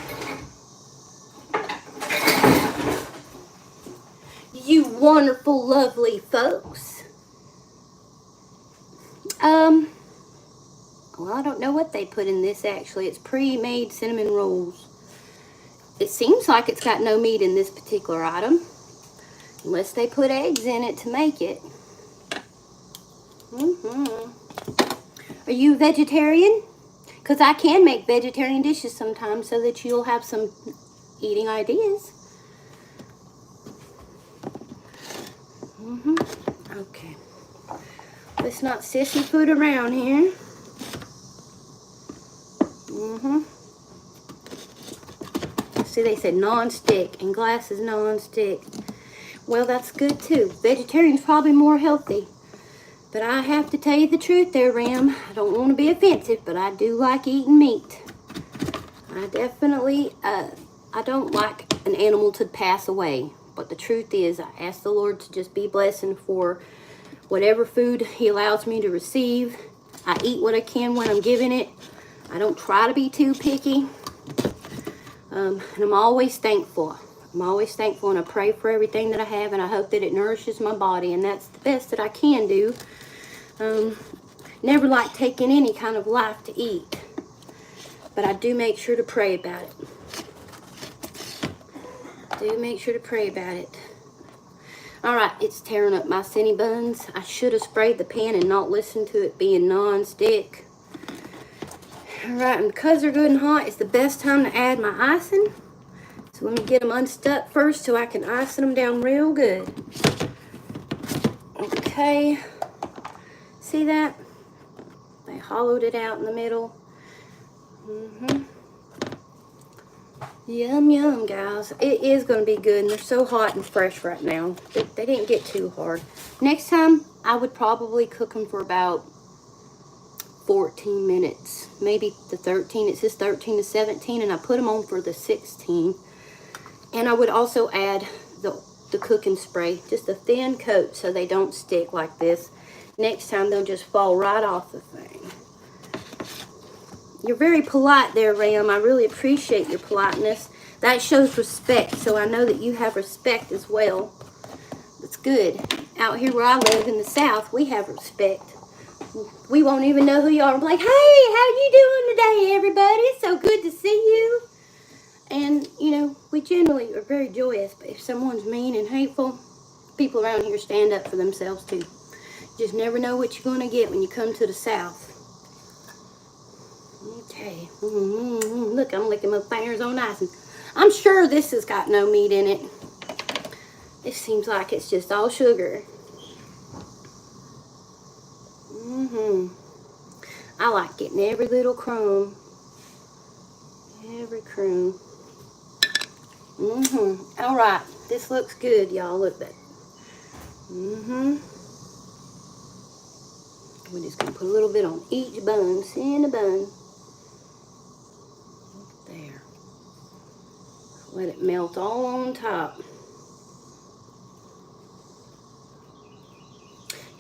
Speaker 1: You wonderful, lovely folks. Well, I don't know what they put in this, actually. It's pre-made cinnamon rolls. It seems like it's got no meat in this particular item, unless they put eggs in it to make it. Are you vegetarian? Because I can make vegetarian dishes sometimes so that you'll have some eating ideas. Okay. Let's not sissy food around here. See, they said non-stick, and glass is non-stick. Well, that's good too. Vegetarian's probably more healthy. But I have to tell you the truth there, Ram. I don't want to be offensive, but I do like eating meat. I definitely, I don't like an animal to pass away. But the truth is, I ask the Lord to just be blessing for whatever food He allows me to receive. I eat what I can when I'm given it. I don't try to be too picky. And I'm always thankful. I'm always thankful, and I pray for everything that I have, and I hope that it nourishes my body, and that's the best that I can do. Never like taking any kind of life to eat, but I do make sure to pray about it. Do make sure to pray about it. All right, it's tearing up my cinny buns. I should have sprayed the pan and not listened to it being non-stick. All right, and because they're good and hot, it's the best time to add my icing. So let me get them unstuck first so I can ice them down real good. Okay, see that? They hollowed it out in the middle. Yum, yum, guys. It is going to be good, and they're so hot and fresh right now. They didn't get too hard. Next time, I would probably cook them for about 14 minutes, maybe the 13. It says 13 to 17, and I put them on for the 16. And I would also add the cooking spray, just a thin coat so they don't stick like this. Next time, they'll just fall right off the thing. You're very polite there, Ram. I really appreciate your politeness. That shows respect, so I know that you have respect as well. That's good. Out here where I live in the South, we have respect. We won't even know who you are. I'm like, hey, how you doing today, everybody? It's so good to see you. And, you know, we generally are very joyous, but if someone's mean and hateful, people around here stand up for themselves, too. You just never know what you're going to get when you come to the South. Okay. Look, I'm licking my fingers on ice. And I'm sure this has got no meat in it. It seems like it's just all sugar. I like getting every little crumb. Every crumb. All right. This looks good, y'all. Look at that. We're just going to put a little bit on each bun. See in the bun. There. Let it melt all on top.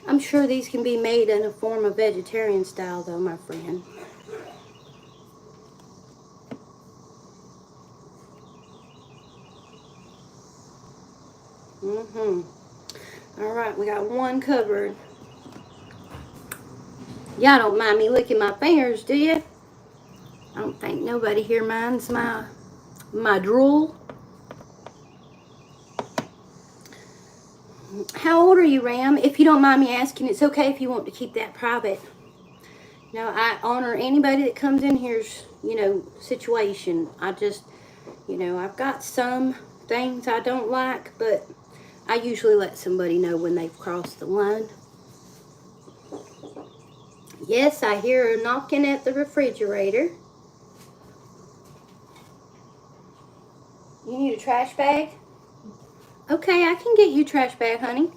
Speaker 1: I'm sure these can be made in a form of vegetarian style though, my friend. All right, we got one covered. Y'all don't mind me licking my fingers, do you? I don't think nobody here minds my drool. How old are you, Ram? If you don't mind me asking, it's okay if you want to keep that private. No, I honor anybody that comes in here's, situation. I just, I've got some things I don't like, but I usually let somebody know when they've crossed the line. Yes, I hear her knocking at the refrigerator. You need a trash bag? Okay, I can get you a trash bag, honey.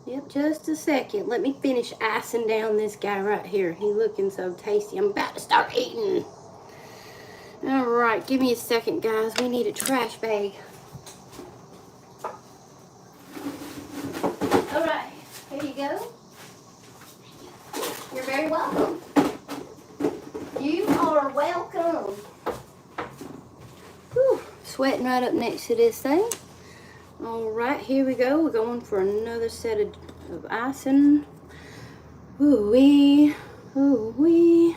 Speaker 1: Yep, just a second. Let me finish icing down this guy right here. He's looking so tasty. I'm about to start eating. All right, give me a second, guys. We need a trash bag. All right, here you go. You're very welcome. You are welcome. Whew, sweating right up next to this thing. All right, here we go. We're going for another set of icing. Ooh-wee, ooh-wee.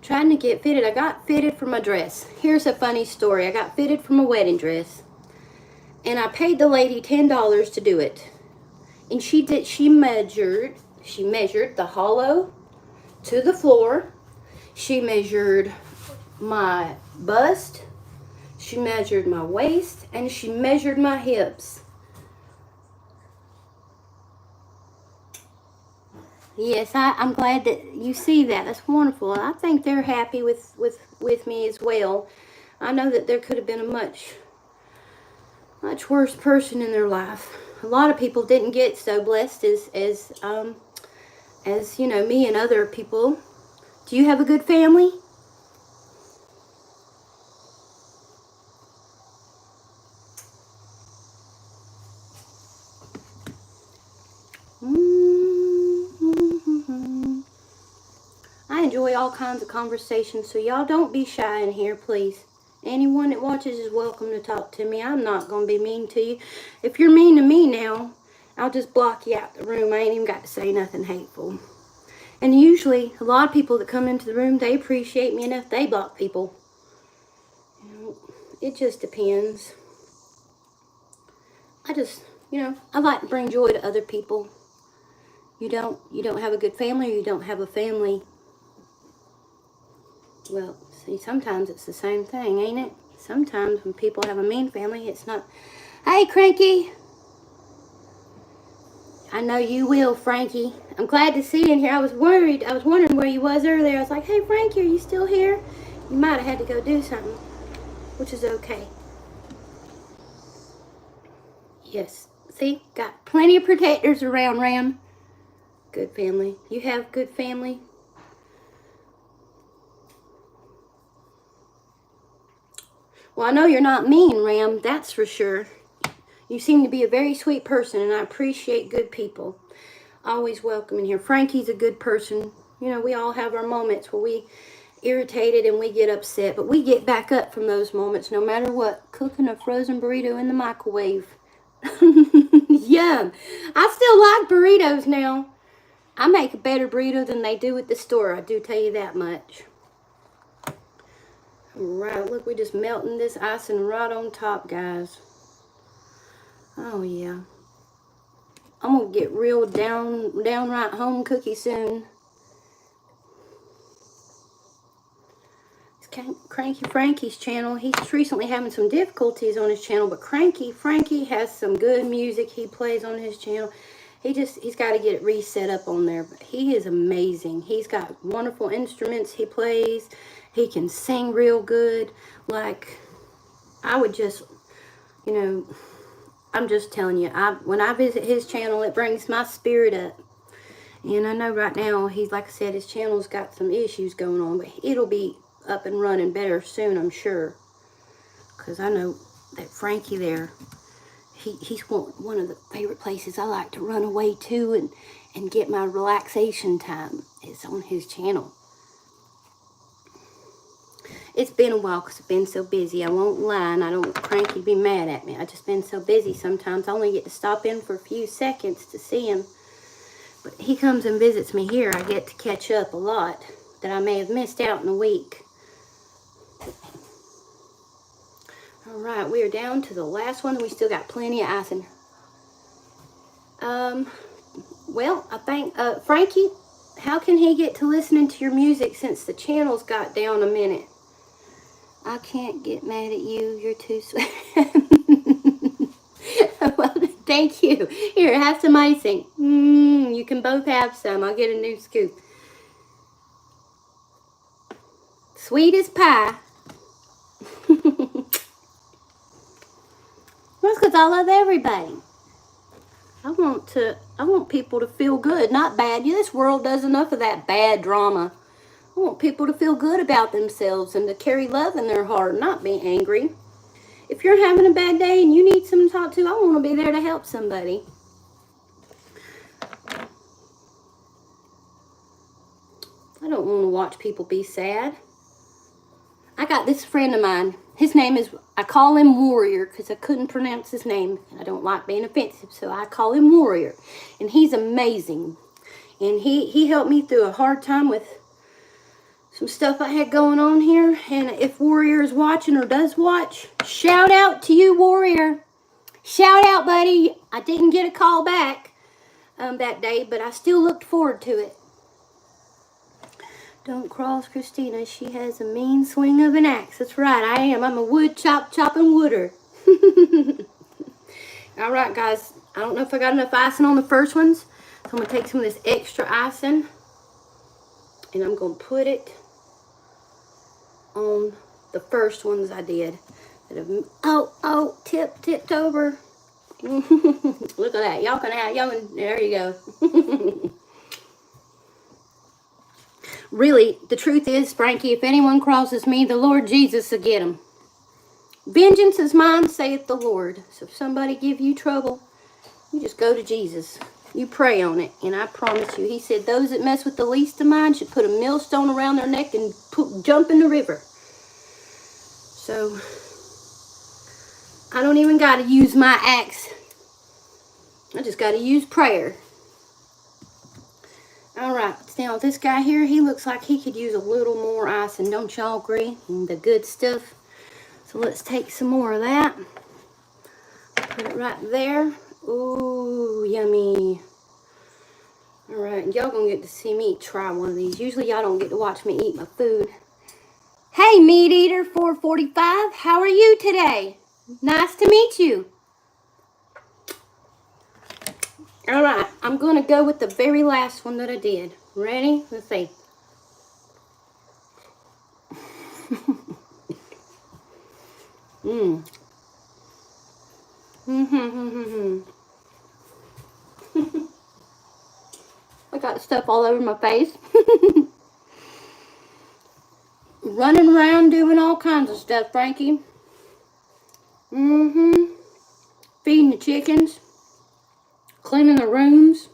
Speaker 1: Trying to get fitted. I got fitted for my dress. Here's a funny story. I got fitted for my wedding dress. And I paid the lady $10 to do it. And she measured the hollow to the floor. She measured my bust. She measured my waist. And she measured my hips. Yes, I'm glad that you see that. That's wonderful. I think they're happy with me as well. I know that there could have been a much worse person in their life. A lot of people didn't get so blessed as me and other people. Do you have a good family? I enjoy all kinds of conversations, so y'all don't be shy in here, please. Anyone that watches is welcome to talk to me. I'm not going to be mean to you. If you're mean to me now, I'll just block you out the room. I ain't even got to say nothing hateful. And usually, a lot of people that come into the room, they appreciate me enough, they block people. It just depends. I like to bring joy to other people. You don't have a good family, or you don't have a family. Well, see, sometimes it's the same thing, ain't it? Sometimes when people have a mean family, it's not. Hey, Cranky. I know you will, Frankie. I'm glad to see you in here. I was worried. I was wondering where you was earlier. I was like, hey, Frankie, are you still here? You might have had to go do something, which is okay. Yes. See, got plenty of protectors around, Ram. Good family. You have good family? Well, I know you're not mean, Ram. That's for sure. You seem to be a very sweet person, and I appreciate good people. Always welcome in here. Frankie's a good person. We all have our moments where we irritated and we get upset, but we get back up from those moments no matter what. Cooking a frozen burrito in the microwave. Yum. I still like burritos now. I make a better burrito than they do at the store. I do tell you that much. Alright, look, we're just melting this icing right on top, guys. Oh, yeah. I'm going to get real downright home cookie soon. It's Cranky Frankie's channel. He's recently having some difficulties on his channel, but Frankie has some good music he plays on his channel. He's got to get it reset up on there, but he is amazing. He's got wonderful instruments he plays. He can sing real good. Like, I would just, I'm just telling you, when I visit his channel, it brings my spirit up. And I know right now, like I said, his channel's got some issues going on, but it'll be up and running better soon, I'm sure. because I know that Frankie there, he's one of the favorite places I like to run away to and get my relaxation time. It's on his channel. It's been a while because I've been so busy. I won't lie, and I don't want Frankie to be mad at me. I've just been so busy sometimes. I only get to stop in for a few seconds to see him. But he comes and visits me here. I get to catch up a lot that I may have missed out in a week. All right, we are down to the last one. We still got plenty of icing. Well, I think, Frankie, how can he get to listening to your music since the channel's got down a minute? I can't get mad at you. You're too sweet. Well, thank you. Here, have some icing. You can both have some. I'll get a new scoop. Sweet as pie. That's because I love everybody. I want people to feel good, not bad. This world does enough of that bad drama. I want people to feel good about themselves and to carry love in their heart, not be angry. If you're having a bad day and you need someone to talk to, I want to be there to help somebody. I don't want to watch people be sad. I got this friend of mine. His name is, I call him Warrior because I couldn't pronounce his name. And I don't like being offensive, so I call him Warrior. And he's amazing. And he helped me through a hard time with some stuff I had going on here. And if Warrior is watching or does watch, shout out to you, Warrior. Shout out, buddy. I didn't get a call back that day, but I still looked forward to it. Don't cross Christina. She has a mean swing of an axe. That's right, I am. I'm a wood chopping wooder. All right, guys. I don't know if I got enough icing on the first ones. So I'm going to take some of this extra icing. And I'm going to put it on the first ones I did. Tipped over. Look at that. Y'all can, there you go. Really, the truth is, Frankie, if anyone crosses me, the Lord Jesus will get him. Vengeance is mine, saith the Lord. So if somebody give you trouble, you just go to Jesus. You pray on it, and I promise you, he said, those that mess with the least of mine should put a millstone around their neck and jump in the river. So, I don't even got to use my axe. I just got to use prayer. Alright, now this guy here, he looks like he could use a little more icing. Don't y'all agree? The good stuff. So let's take some more of that. Put it right there. Ooh, yummy. Alright, y'all gonna get to see me try one of these. Usually y'all don't get to watch me eat my food. Hey, Meat Eater 445, how are you today? Nice to meet you. Alright, I'm going to go with the very last one that I did. Ready? Let's see. I got stuff all over my face. Running around doing all kinds of stuff, Frankie. Feeding the chickens. Cleaning the rooms.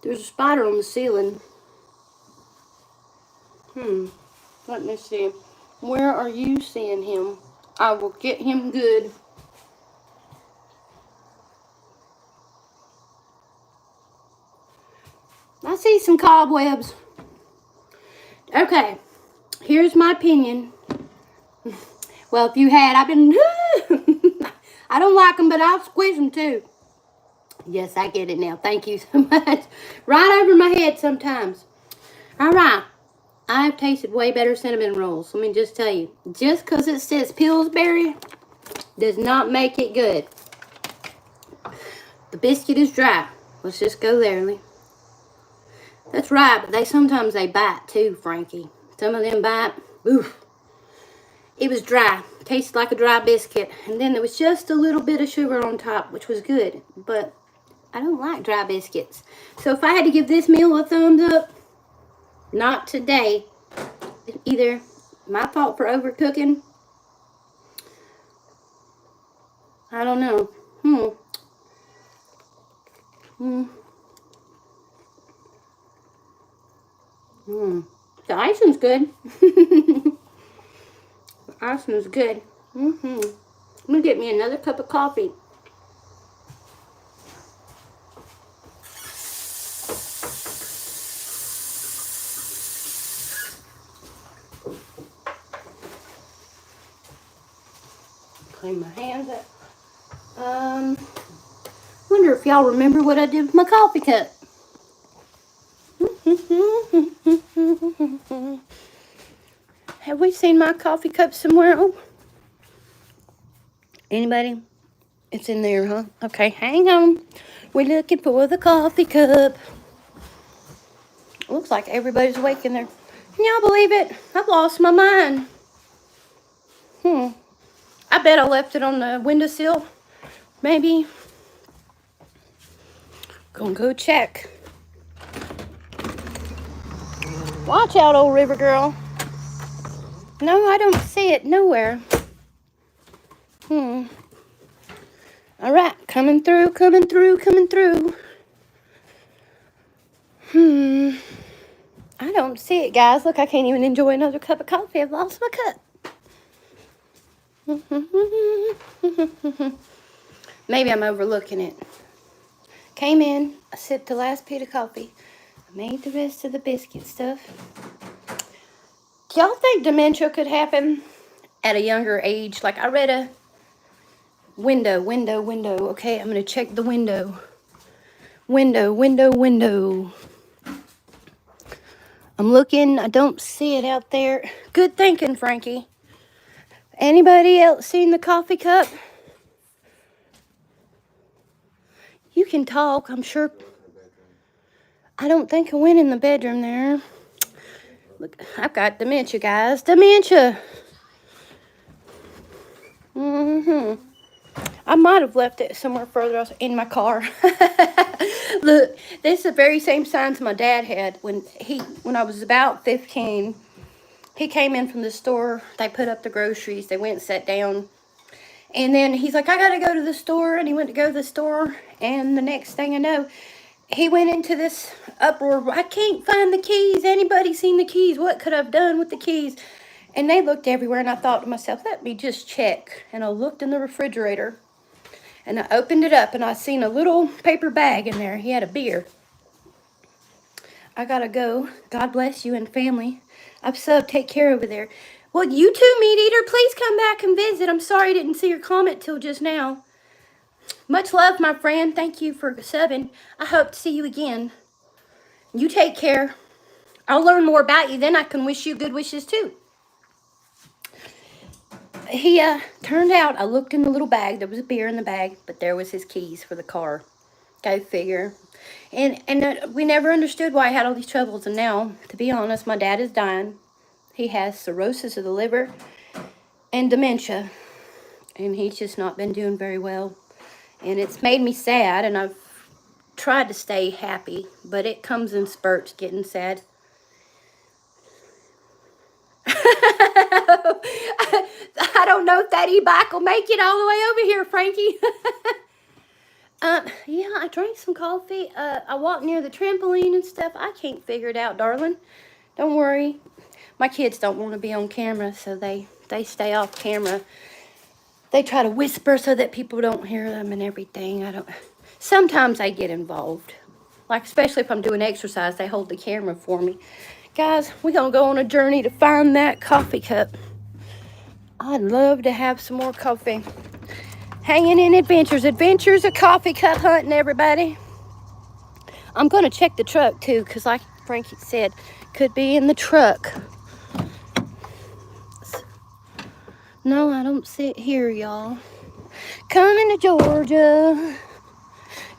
Speaker 1: There's a spider on the ceiling. Let me see. Where are you seeing him? I will get him good. I see some cobwebs. Okay. Here's my opinion. Well, if you had, I've been... I don't like them, but I'll squeeze them too. Yes, I get it now. Thank you so much. Right over my head sometimes. All right. I've tasted way better cinnamon rolls. Let me just tell you. Just because it says Pillsbury does not make it good. The biscuit is dry. Let's just go there, Lee. That's right, but sometimes they bite too, Frankie. Some of them bite. Oof. It was dry. Tasted like a dry biscuit. And then there was just a little bit of sugar on top, which was good. But I don't like dry biscuits. So if I had to give this meal a thumbs up, not today. Either My fault for overcooking? I don't know. The icing's good. The icing is good. I'm gonna get me another cup of coffee. Clean my hands up. Wonder if y'all remember what I did with my coffee cup. Have we seen my coffee cup somewhere? Oh, anybody? It's in there, huh? Okay, hang on. We're looking for the coffee cup. Looks like everybody's awake in there. Can y'all believe it? I've lost my mind. I bet I left it on the windowsill. Maybe. Gonna go check. Watch out, old river girl. No, I don't see it nowhere. All right, coming through, coming through, coming through. I don't see it, guys. Look, I can't even enjoy another cup of coffee. I've lost my cup. Maybe I'm overlooking it. Came in, I sipped the last pit of coffee. I made the rest of the biscuit stuff. Do y'all think dementia could happen at a younger age? Like, I read a window. Okay, I'm going to check the window. Window. I'm looking. I don't see it out there. Good thinking, Frankie. Anybody else seen the coffee cup? You can talk, I'm sure. I don't think I went in the bedroom there. Look, I've got dementia, guys. Dementia. I might have left it somewhere further else in my car. Look, this is the very same signs my dad had when I was about 15. He came in from the store. They put up the groceries. They went and sat down. And then he's like, I got to go to the store. And he went to go to the store. And the next thing I know, he went into this uproar. I can't find the keys. Anybody seen the keys? What could I have done with the keys? And they looked everywhere. And I thought to myself, let me just check. And I looked in the refrigerator. And I opened it up. And I seen a little paper bag in there. He had a beer. I got to go. God bless you and family. I'm subbed. Take care over there. Well, you too, Meat Eater. Please come back and visit. I'm sorry I didn't see your comment till just now. Much love, my friend. Thank you for subbing. I hope to see you again. You take care. I'll learn more about you. Then I can wish you good wishes, too. He turned out, I looked in the little bag. There was a beer in the bag, but there was his keys for the car. Go figure. And we never understood why I had all these troubles. And now, to be honest, my dad is dying. He has cirrhosis of the liver and dementia. And he's just not been doing very well. And it's made me sad. And I've tried to stay happy. But it comes in spurts, getting sad. I don't know if that e-bike will make it all the way over here, Frankie. Yeah, I drank some coffee. I walked near the trampoline and stuff. I can't figure it out, darling. Don't worry. My kids don't want to be on camera, so they stay off camera. They try to whisper so that people don't hear them and everything. Sometimes I get involved. Like, especially if I'm doing exercise, they hold the camera for me. Guys, we're going to go on a journey to find that coffee cup. I'd love to have some more coffee. Hanging in adventures of coffee cup hunting, everybody. I'm going to check the truck, too, because like Frankie said, could be in the truck. No, I don't see it here, y'all. Coming to Georgia.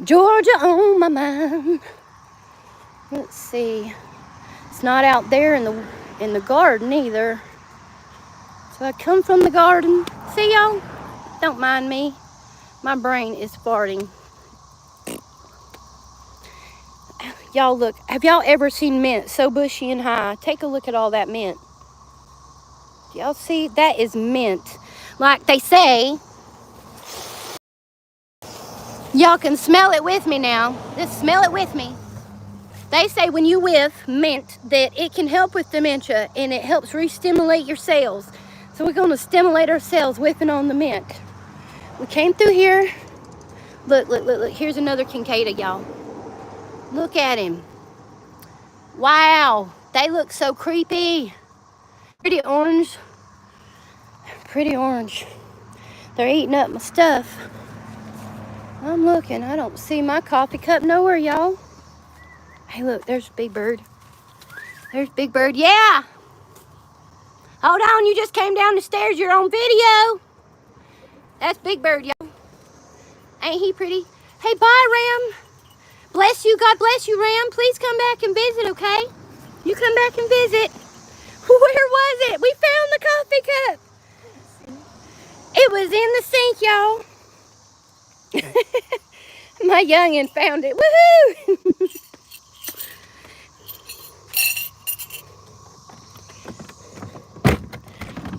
Speaker 1: Georgia on my mind. Let's see. It's not out there in the garden either. So I come from the garden. See y'all? Don't mind me. My brain is farting. Y'all look. Have y'all ever seen mint so bushy and high? Take a look at all that mint. Y'all see? That is mint. Like they say, y'all can smell it with me now. Just smell it with me. They say when you whiff mint that it can help with dementia and it helps re-stimulate your cells. So we're going to stimulate our cells whiffing on the mint. We came through here. Look, look, look, look. Here's another Kinkada, y'all. Look at him. Wow. They look so creepy. Pretty orange. Pretty orange. They're eating up my stuff. I'm looking. I don't see my coffee cup nowhere, y'all. Hey, look. There's Big Bird. There's Big Bird. Yeah. Hold on. You just came down the stairs. You're on video. That's Big Bird, y'all. Ain't he pretty? Hey, bye, Ram. Bless you. God bless you, Ram. Please come back and visit, okay? You come back and visit. Where was it? We found the coffee cup. It was in the sink, y'all. My youngin' found it. Woohoo!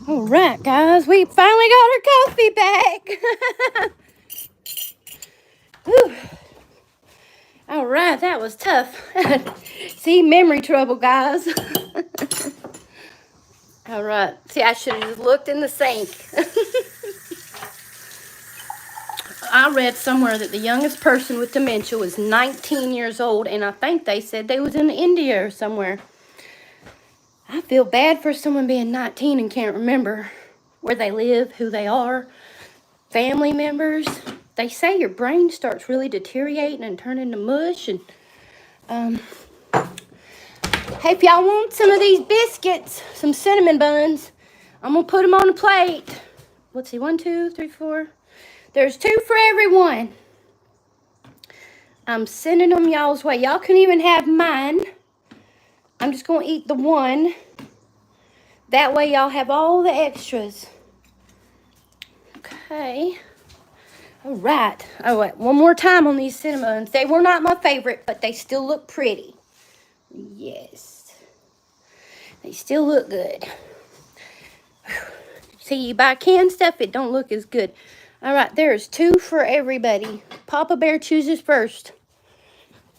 Speaker 1: All right, guys. We finally got our coffee back. Whew. All right, that was tough. See, memory trouble, guys. All right. See, I should have just looked in the sink. I read somewhere that the youngest person with dementia was 19 years old, and I think they said they was in India or somewhere. I feel bad for someone being 19 and can't remember where they live, who they are, family members. They say your brain starts really deteriorating and turning to mush. And hey, if y'all want some of these biscuits, some cinnamon buns, I'm gonna put them on the plate. Let's see, 1, 2, 3, 4. There's 2 for everyone. I'm sending them y'all's way. Y'all can even have mine. I'm just gonna eat the one. That way y'all have all the extras. Okay. All right. All right. One more time on these cinnamons. They were not my favorite, but they still look pretty. Yes. They still look good. See, you buy canned stuff, it don't look as good. All right. There's 2 for everybody. Papa Bear chooses first.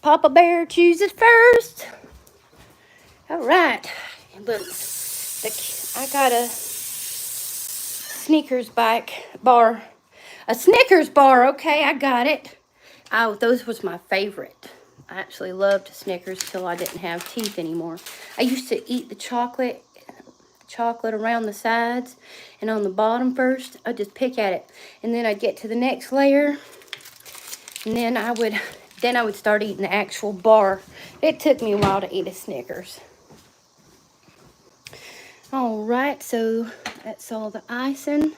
Speaker 1: Papa Bear chooses first. All right. Look, I got a Snickers bar. A Snickers bar, okay, I got it. Oh, those was my favorite. I actually loved Snickers till I didn't have teeth anymore. I used to eat the chocolate around the sides and on the bottom first. I'd just pick at it. And then I'd get to the next layer. And then I would start eating the actual bar. It took me a while to eat a Snickers. All right, so that's all the icing.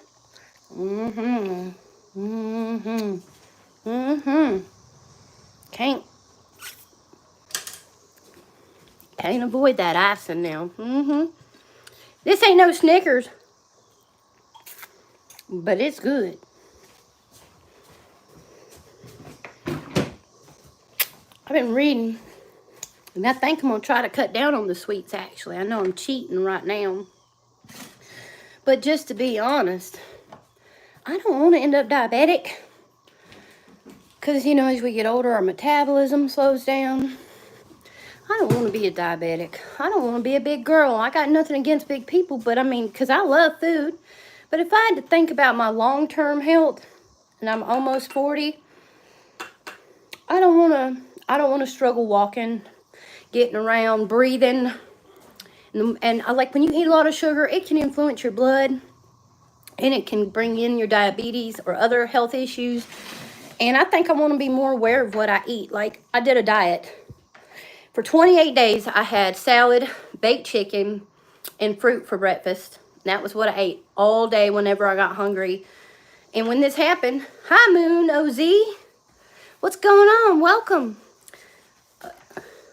Speaker 1: Can't avoid that icing now. This ain't no Snickers, but it's good. I've been reading, and I think I'm gonna try to cut down on the sweets, actually. I know I'm cheating right now, but just to be honest, I don't want to end up diabetic. Because, you know, as we get older, our metabolism slows down. I don't want to be a diabetic. I don't want to be a big girl. I got nothing against big people, but I mean, because I love food. But if I had to think about my long-term health, and I'm almost 40, I don't want to struggle walking, getting around, breathing. And I like when you eat a lot of sugar, it can influence your blood, and it can bring in your diabetes or other health issues. And I think I want to be more aware of what I eat. Like, I did a diet. For 28 days, I had salad, baked chicken, and fruit for breakfast. That was what I ate all day whenever I got hungry. And when this happened, hi, Moon OZ. What's going on? Welcome.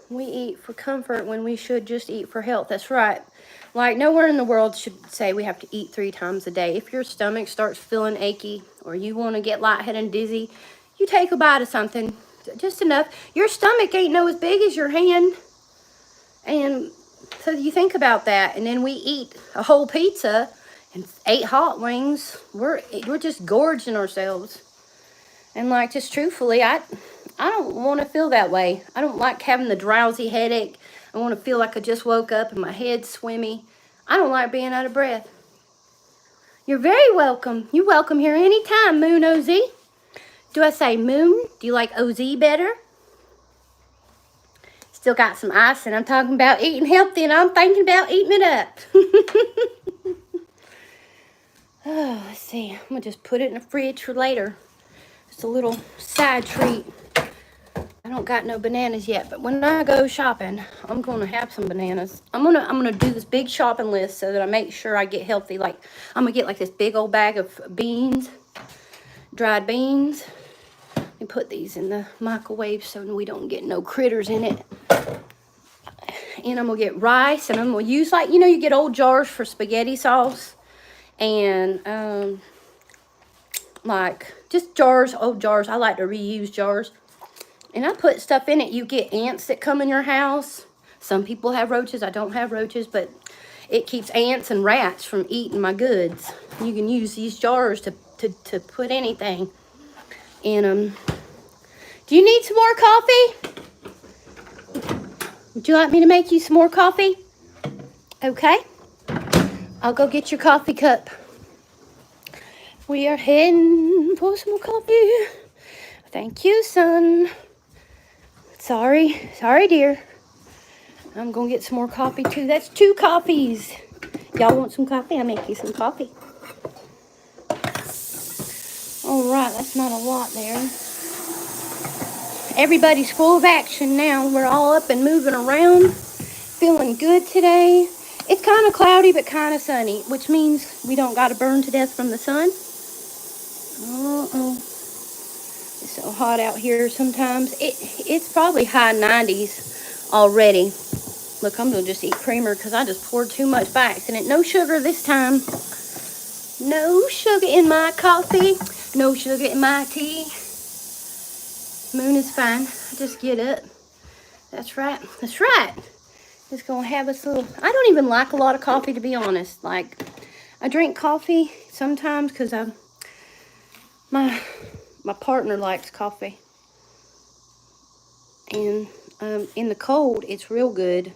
Speaker 1: We eat for comfort when we should just eat for health. That's right. Like, nowhere in the world should say we have to eat 3 times a day. If your stomach starts feeling achy or you want to get lightheaded and dizzy, you take a bite of something, just enough. Your stomach ain't no as big as your hand. And So you think about that, and then we eat a whole pizza and 8 hot wings. We're just gorging ourselves. And like, just truthfully, I don't want to feel that way. I don't like having the drowsy headache. I want to feel like I just woke up and my head's swimmy. I don't like being out of breath. You're very welcome. You're welcome here anytime, Moon OZ. Do I say Moon? Do you like OZ better? Still got some ice, and I'm talking about eating healthy, and I'm thinking about eating it up. Oh, let's see. I'm going to just put it in the fridge for later. Just a little side treat. I don't got no bananas yet, but when I go shopping, I'm going to have some bananas. I'm gonna do this big shopping list so that I make sure I get healthy. Like, I'm going to get like this big old bag of beans, dried beans, and put these in the microwave so we don't get no critters in it. And I'm going to get rice, and I'm going to use, like, you know, you get old jars for spaghetti sauce. And, like, just jars, old jars. I like to reuse jars. And I put stuff in it. You get ants that come in your house. Some people have roaches. I don't have roaches, but it keeps ants and rats from eating my goods. You can use these jars to put anything in them. Do you need some more coffee? Would you like me to make you some more coffee? Okay. I'll go get your coffee cup. We are heading for some more coffee. Thank you, son. Sorry, dear. I'm gonna get some more coffee too. That's 2 coffees. Y'all want some coffee? I'll make you some coffee. All right, that's not a lot there. Everybody's full of action now. We're all up and moving around. Feeling good today. It's kind of cloudy, but kind of sunny, which means we don't got to burn to death from the sun. It's so hot out here sometimes. It's probably high 90s already. Look, I'm going to just eat creamer because I just poured too much by accident. No sugar this time. No sugar in my coffee. No sugar in my tea. Moon is fine. I just get up. That's right. That's right. Just going to have us a little... I don't even like a lot of coffee, to be honest. Like, I drink coffee sometimes because my partner likes coffee. And in the cold, it's real good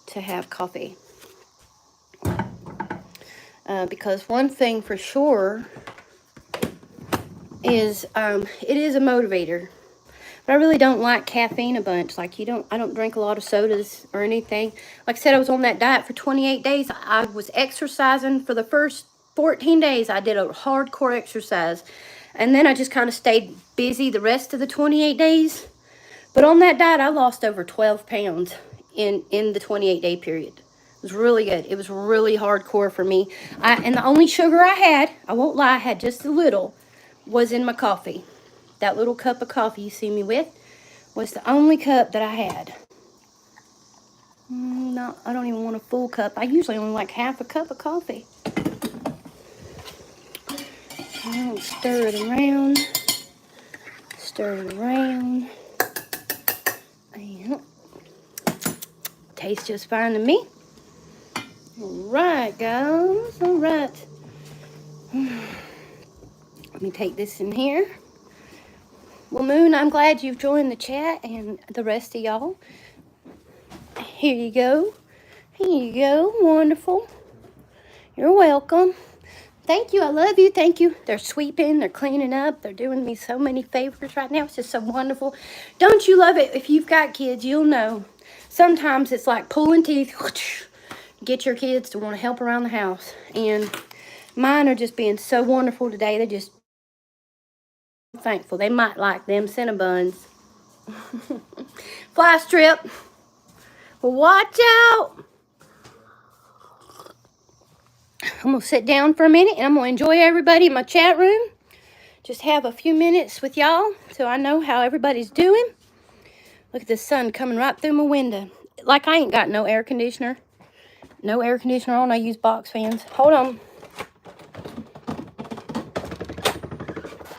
Speaker 1: to have coffee. Because one thing for sure is it is a motivator. But I really don't like caffeine a bunch. Like, I don't drink a lot of sodas or anything. Like I said, I was on that diet for 28 days. I was exercising for the first 14 days. I did a hardcore exercise. And then I just kind of stayed busy the rest of the 28 days. But on that diet, I lost over 12 pounds in the 28-day period. It was really good. It was really hardcore for me. And the only sugar I had, I won't lie, I had just a little, was in my coffee. That little cup of coffee you see me with was the only cup that I had. No, I don't even want a full cup. I usually only like half a cup of coffee. I'll stir it around. Stir it around. And tastes just fine to me. All right, guys. All right. Let me take this in here. Well, Moon, I'm glad you've joined the chat, and the rest of y'all. Here you go. Here you go. Wonderful. You're welcome. Thank you. I love you. Thank you. They're sweeping. They're cleaning up. They're doing me so many favors right now. It's just so wonderful. Don't you love it? If you've got kids, you'll know. Sometimes it's like pulling teeth. Get your kids to want to help around the house. And mine are just being so wonderful today. They're just thankful. They might like them Cinnabons. Fly strip. Well, watch out. I'm going to sit down for a minute and I'm going to enjoy everybody in my chat room. Just have a few minutes with y'all so I know how everybody's doing. Look at the sun coming right through my window. Like, I ain't got no air conditioner. No air conditioner on. I use box fans. Hold on.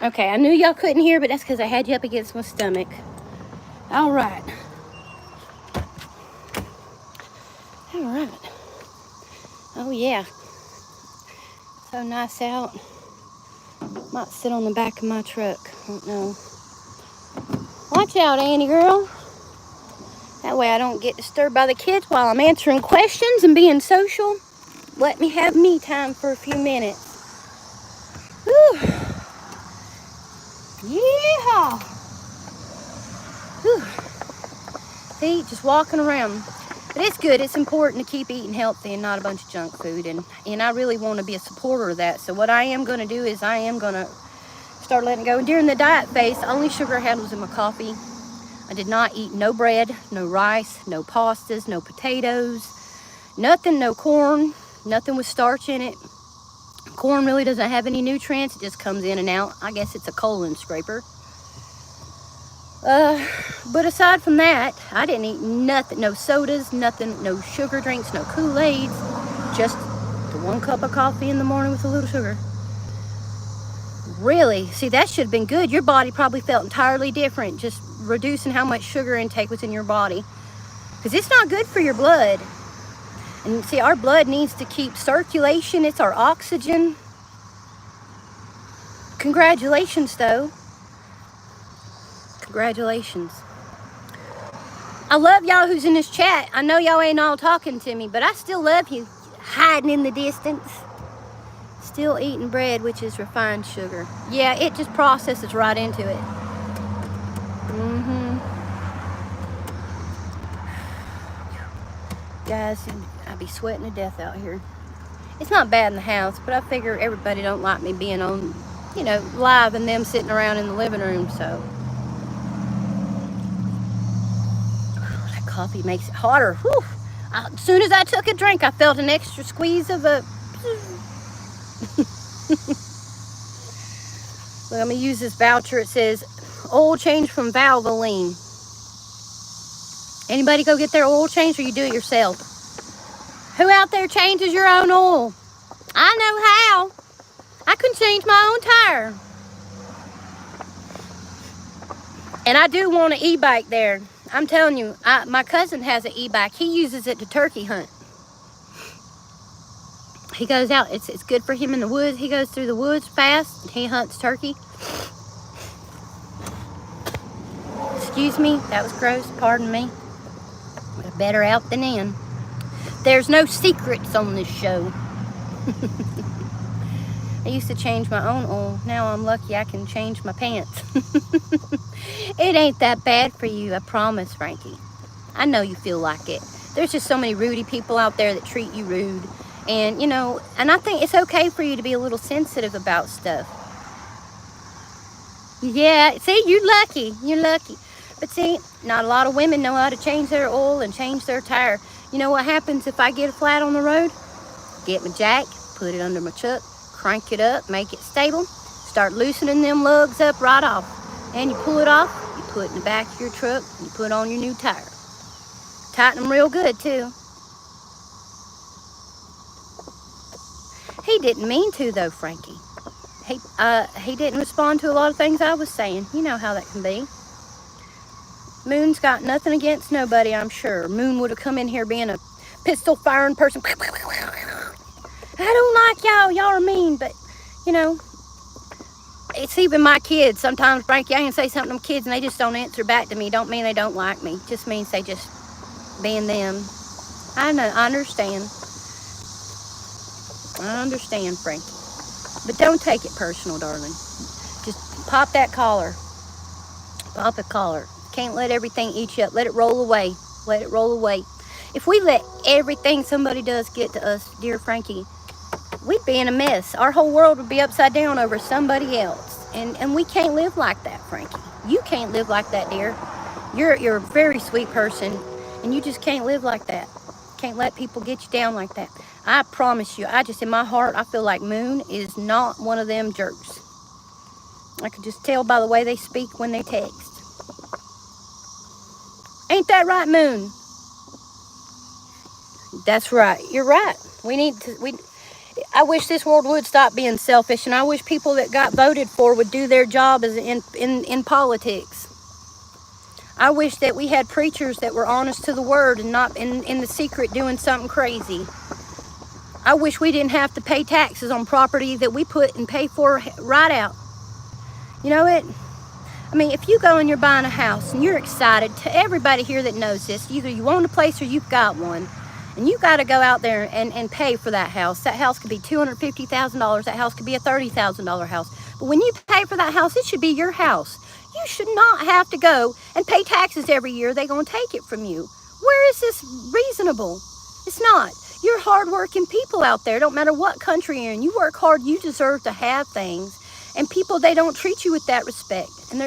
Speaker 1: Okay, I knew y'all couldn't hear, but that's because I had you up against my stomach. All right. Oh yeah, so nice out. Might sit on the back of my truck. I don't know. Watch out, Annie girl. That way I don't get disturbed by the kids while I'm answering questions and being social. Let me have me time for a few minutes. Whew. Yeehaw. Whew. See, just walking around. But it's good. It's important to keep eating healthy and not a bunch of junk food. And I really want to be a supporter of that. So what I am going to do is I am going to start letting it go. And during the diet phase, the only sugar I had was in my coffee. I did not eat no bread, no rice, no pastas, no potatoes, nothing, no corn, nothing with starch in it. Corn really doesn't have any nutrients. It just comes in and out. I guess it's a colon scraper. But aside from that, I didn't eat nothing, no sodas, nothing, no sugar drinks, no Kool-Aids, just the 1 cup of coffee in the morning with a little sugar. Really? See, that should have been good. Your body probably felt entirely different, just reducing how much sugar intake was in your body. Because it's not good for your blood. And see, our blood needs to keep circulation. It's our oxygen. Congratulations, though. Congratulations. I love y'all who's in this chat. I know y'all ain't all talking to me, but I still love you. Hiding in the distance. Still eating bread, which is refined sugar. Yeah, it just processes right into it. Guys, I'd be sweating to death out here. It's not bad in the house, but I figure everybody don't like me being on, you know, live and them sitting around in the living room, so. That coffee makes it hotter. Whew. As soon as I took a drink, I felt an extra squeeze of a... Let me use this voucher. It says, oil change from Valvoline. Anybody go get their oil changed, or you do it yourself? Who out there changes your own oil? I know how. I can change my own tire. And I do want an e-bike there. I'm telling you, my cousin has an e-bike. He uses it to turkey hunt. He goes out. It's good for him in the woods. He goes through the woods fast. And he hunts turkey. Excuse me. That was gross. Pardon me. Better out than in. There's no secrets on this show. I used to change my own oil. Now I'm lucky I can change my pants. It ain't that bad for you, I promise, Frankie. I know you feel like it. There's just so many rude people out there that treat you rude. And, you know, and I think it's okay for you to be a little sensitive about stuff. Yeah, see, you're lucky. You're lucky. But see, not a lot of women know how to change their oil and change their tire. You know what happens if I get a flat on the road? Get my jack, put it under my chuck, crank it up, make it stable, start loosening them lugs up right off. And you pull it off, you put it in the back of your truck, and you put on your new tire. Tighten them real good, too. He didn't mean to, though, Frankie. He didn't respond to a lot of things I was saying. You know how that can be. Moon's got nothing against nobody, I'm sure. Moon would have come in here being a pistol firing person. I don't like y'all. Y'all are mean, but, you know, it's even my kids. Sometimes, Frankie, I can say something to them kids and they just don't answer back to me. Don't mean they don't like me. Just means they just being them. I know. I understand. I understand, Frankie. But don't take it personal, darling. Just pop that collar. Pop a collar. Can't let everything eat you up. Let it roll away. Let it roll away. If we let everything somebody does get to us, dear Frankie, we'd be in a mess. Our whole world would be upside down over somebody else. And we can't live like that, Frankie. You can't live like that, dear. You're a very sweet person, and you just can't live like that. Can't let people get you down like that. I promise you, in my heart, I feel like Moon is not one of them jerks. I could just tell by the way they speak when they text. Ain't that right, Moon? That's right. You're right. I wish this world would stop being selfish, and I wish people that got voted for would do their job as in politics. I wish that we had preachers that were honest to the word and not in the secret doing something crazy. I wish we didn't have to pay taxes on property that we put and pay for right out. You know it? I mean, if you go and you're buying a house and you're excited, to everybody here that knows this, either you own a place or you've got one, and you got to go out there and pay for that house. That house could be $250,000. That house could be a $30,000 house. But when you pay for that house, it should be your house. You should not have to go and pay taxes every year. They're going to take it from you. Where is this reasonable? It's not. You're hardworking people out there. Don't matter what country you're in. You work hard. You deserve to have things. And people, they don't treat you with that respect. And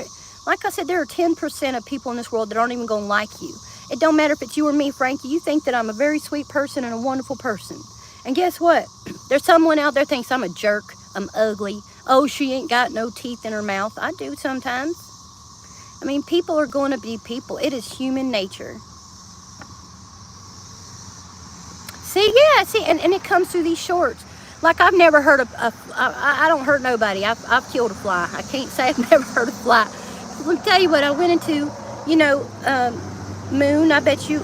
Speaker 1: like I said, there are 10% of people in this world that aren't even going to like you. It don't matter if it's you or me, Frankie. You think that I'm a very sweet person and a wonderful person. And guess what? There's someone out there thinks I'm a jerk. I'm ugly. Oh, she ain't got no teeth in her mouth. I do sometimes. I mean, people are going to be people. It is human nature. See, and it comes through these shorts. Like, I've never heard of, I don't hurt nobody. I've killed a fly. I can't say I've never heard a fly. Let me tell you what, I went into, Moon, I bet you,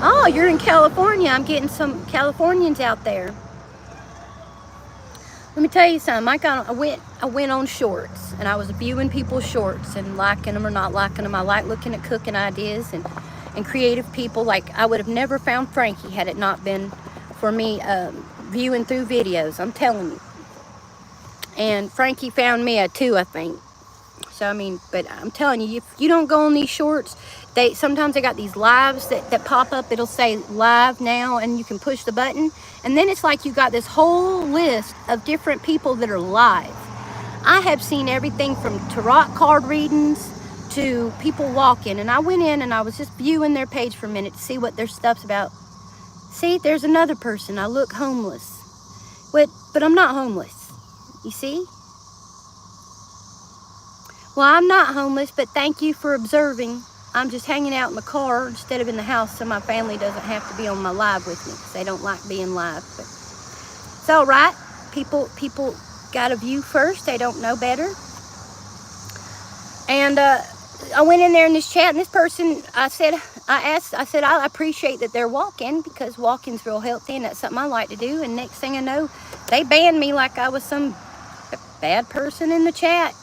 Speaker 1: oh, you're in California. I'm getting some Californians out there. Let me tell you something. I went on shorts, and I was viewing people's shorts and liking them or not liking them. I like looking at cooking ideas and creative people. Like, I would have never found Frankie had it not been for me viewing through videos. I'm telling you. And Frankie found me too, I think. So, I mean, but I'm telling you, if you don't go on these shorts, sometimes they got these lives that pop up. It'll say live now, and you can push the button. And then it's like you got this whole list of different people that are live. I have seen everything from tarot card readings to people walking. And I went in and I was just viewing their page for a minute to see what their stuff's about. See, there's another person. I look homeless. But I'm not homeless. You see? Well, I'm not homeless, but thank you for observing. I'm just hanging out in the car instead of in the house, so my family doesn't have to be on my live with me, because they don't like being live. But it's all right. People got a view first. They don't know better. And I went in there in this chat, and this person, I said, I appreciate that they're walking, because walking's real healthy, and that's something I like to do. And next thing I know, they banned me like I was some bad person in the chat.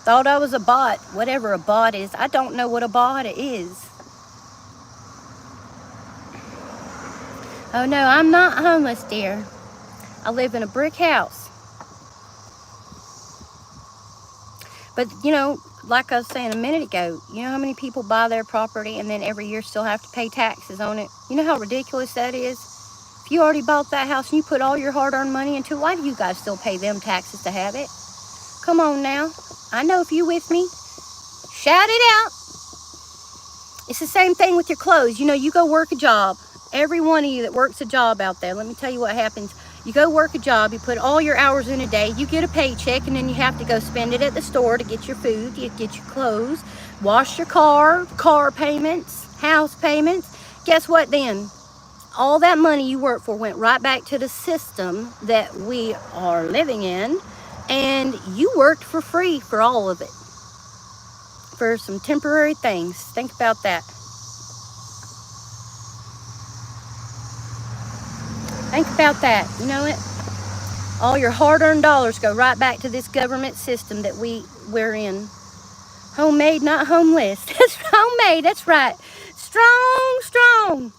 Speaker 1: Thought I was a bot, whatever a bot is. I don't know what a bot is. Oh no, I'm not homeless, dear. I live in a brick house. But, like I was saying a minute ago, you know how many people buy their property and then every year still have to pay taxes on it? You know how ridiculous that is? If you already bought that house and you put all your hard-earned money into it, why do you guys still pay them taxes to have it? Come on now. I know if you with me. Shout it out. It's the same thing with your clothes. You go work a job. Every one of you that works a job out there, let me tell you what happens. You go work a job, you put all your hours in a day, you get a paycheck, and then you have to go spend it at the store to get your food, you get your clothes, wash your car payments, house payments. Guess what then? All that money you worked for went right back to the system that we are living in. And you worked for free for all of it. For some temporary things. Think about that. Think about that. You know it? All your hard-earned dollars go right back to this government system that we're in. Homemade, not homeless. That's homemade. That's right. Strong.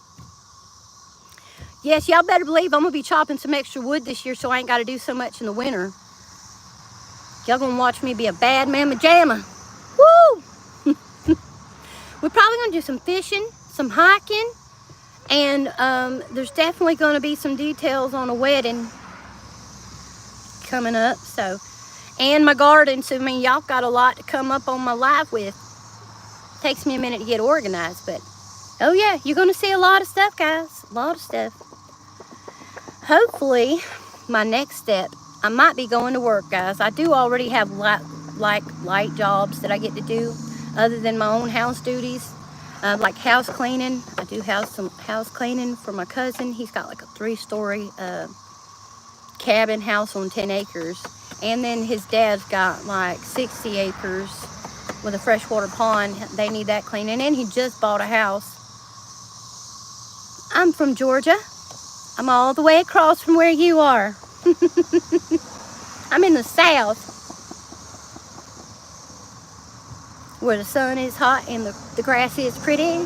Speaker 1: Yes, y'all better believe I'm going to be chopping some extra wood this year so I ain't got to do so much in the winter. Y'all gonna watch me be a bad mamma jamma. Woo! We're probably gonna do some fishing, some hiking, and there's definitely gonna be some details on a wedding coming up. So, and my garden. So, I mean, y'all got a lot to come up on my live with. Takes me a minute to get organized, but oh yeah, you're gonna see a lot of stuff, guys. A lot of stuff. Hopefully, my next step, I might be going to work, guys. I do already have light jobs that I get to do other than my own house duties, like house cleaning. I do some house cleaning for my cousin. He's got like a 3-story cabin house on 10 acres. And then his dad's got like 60 acres with a freshwater pond. They need that cleaning. And he just bought a house. I'm from Georgia. I'm all the way across from where you are. I'm in the south, where the sun is hot and the grass is pretty.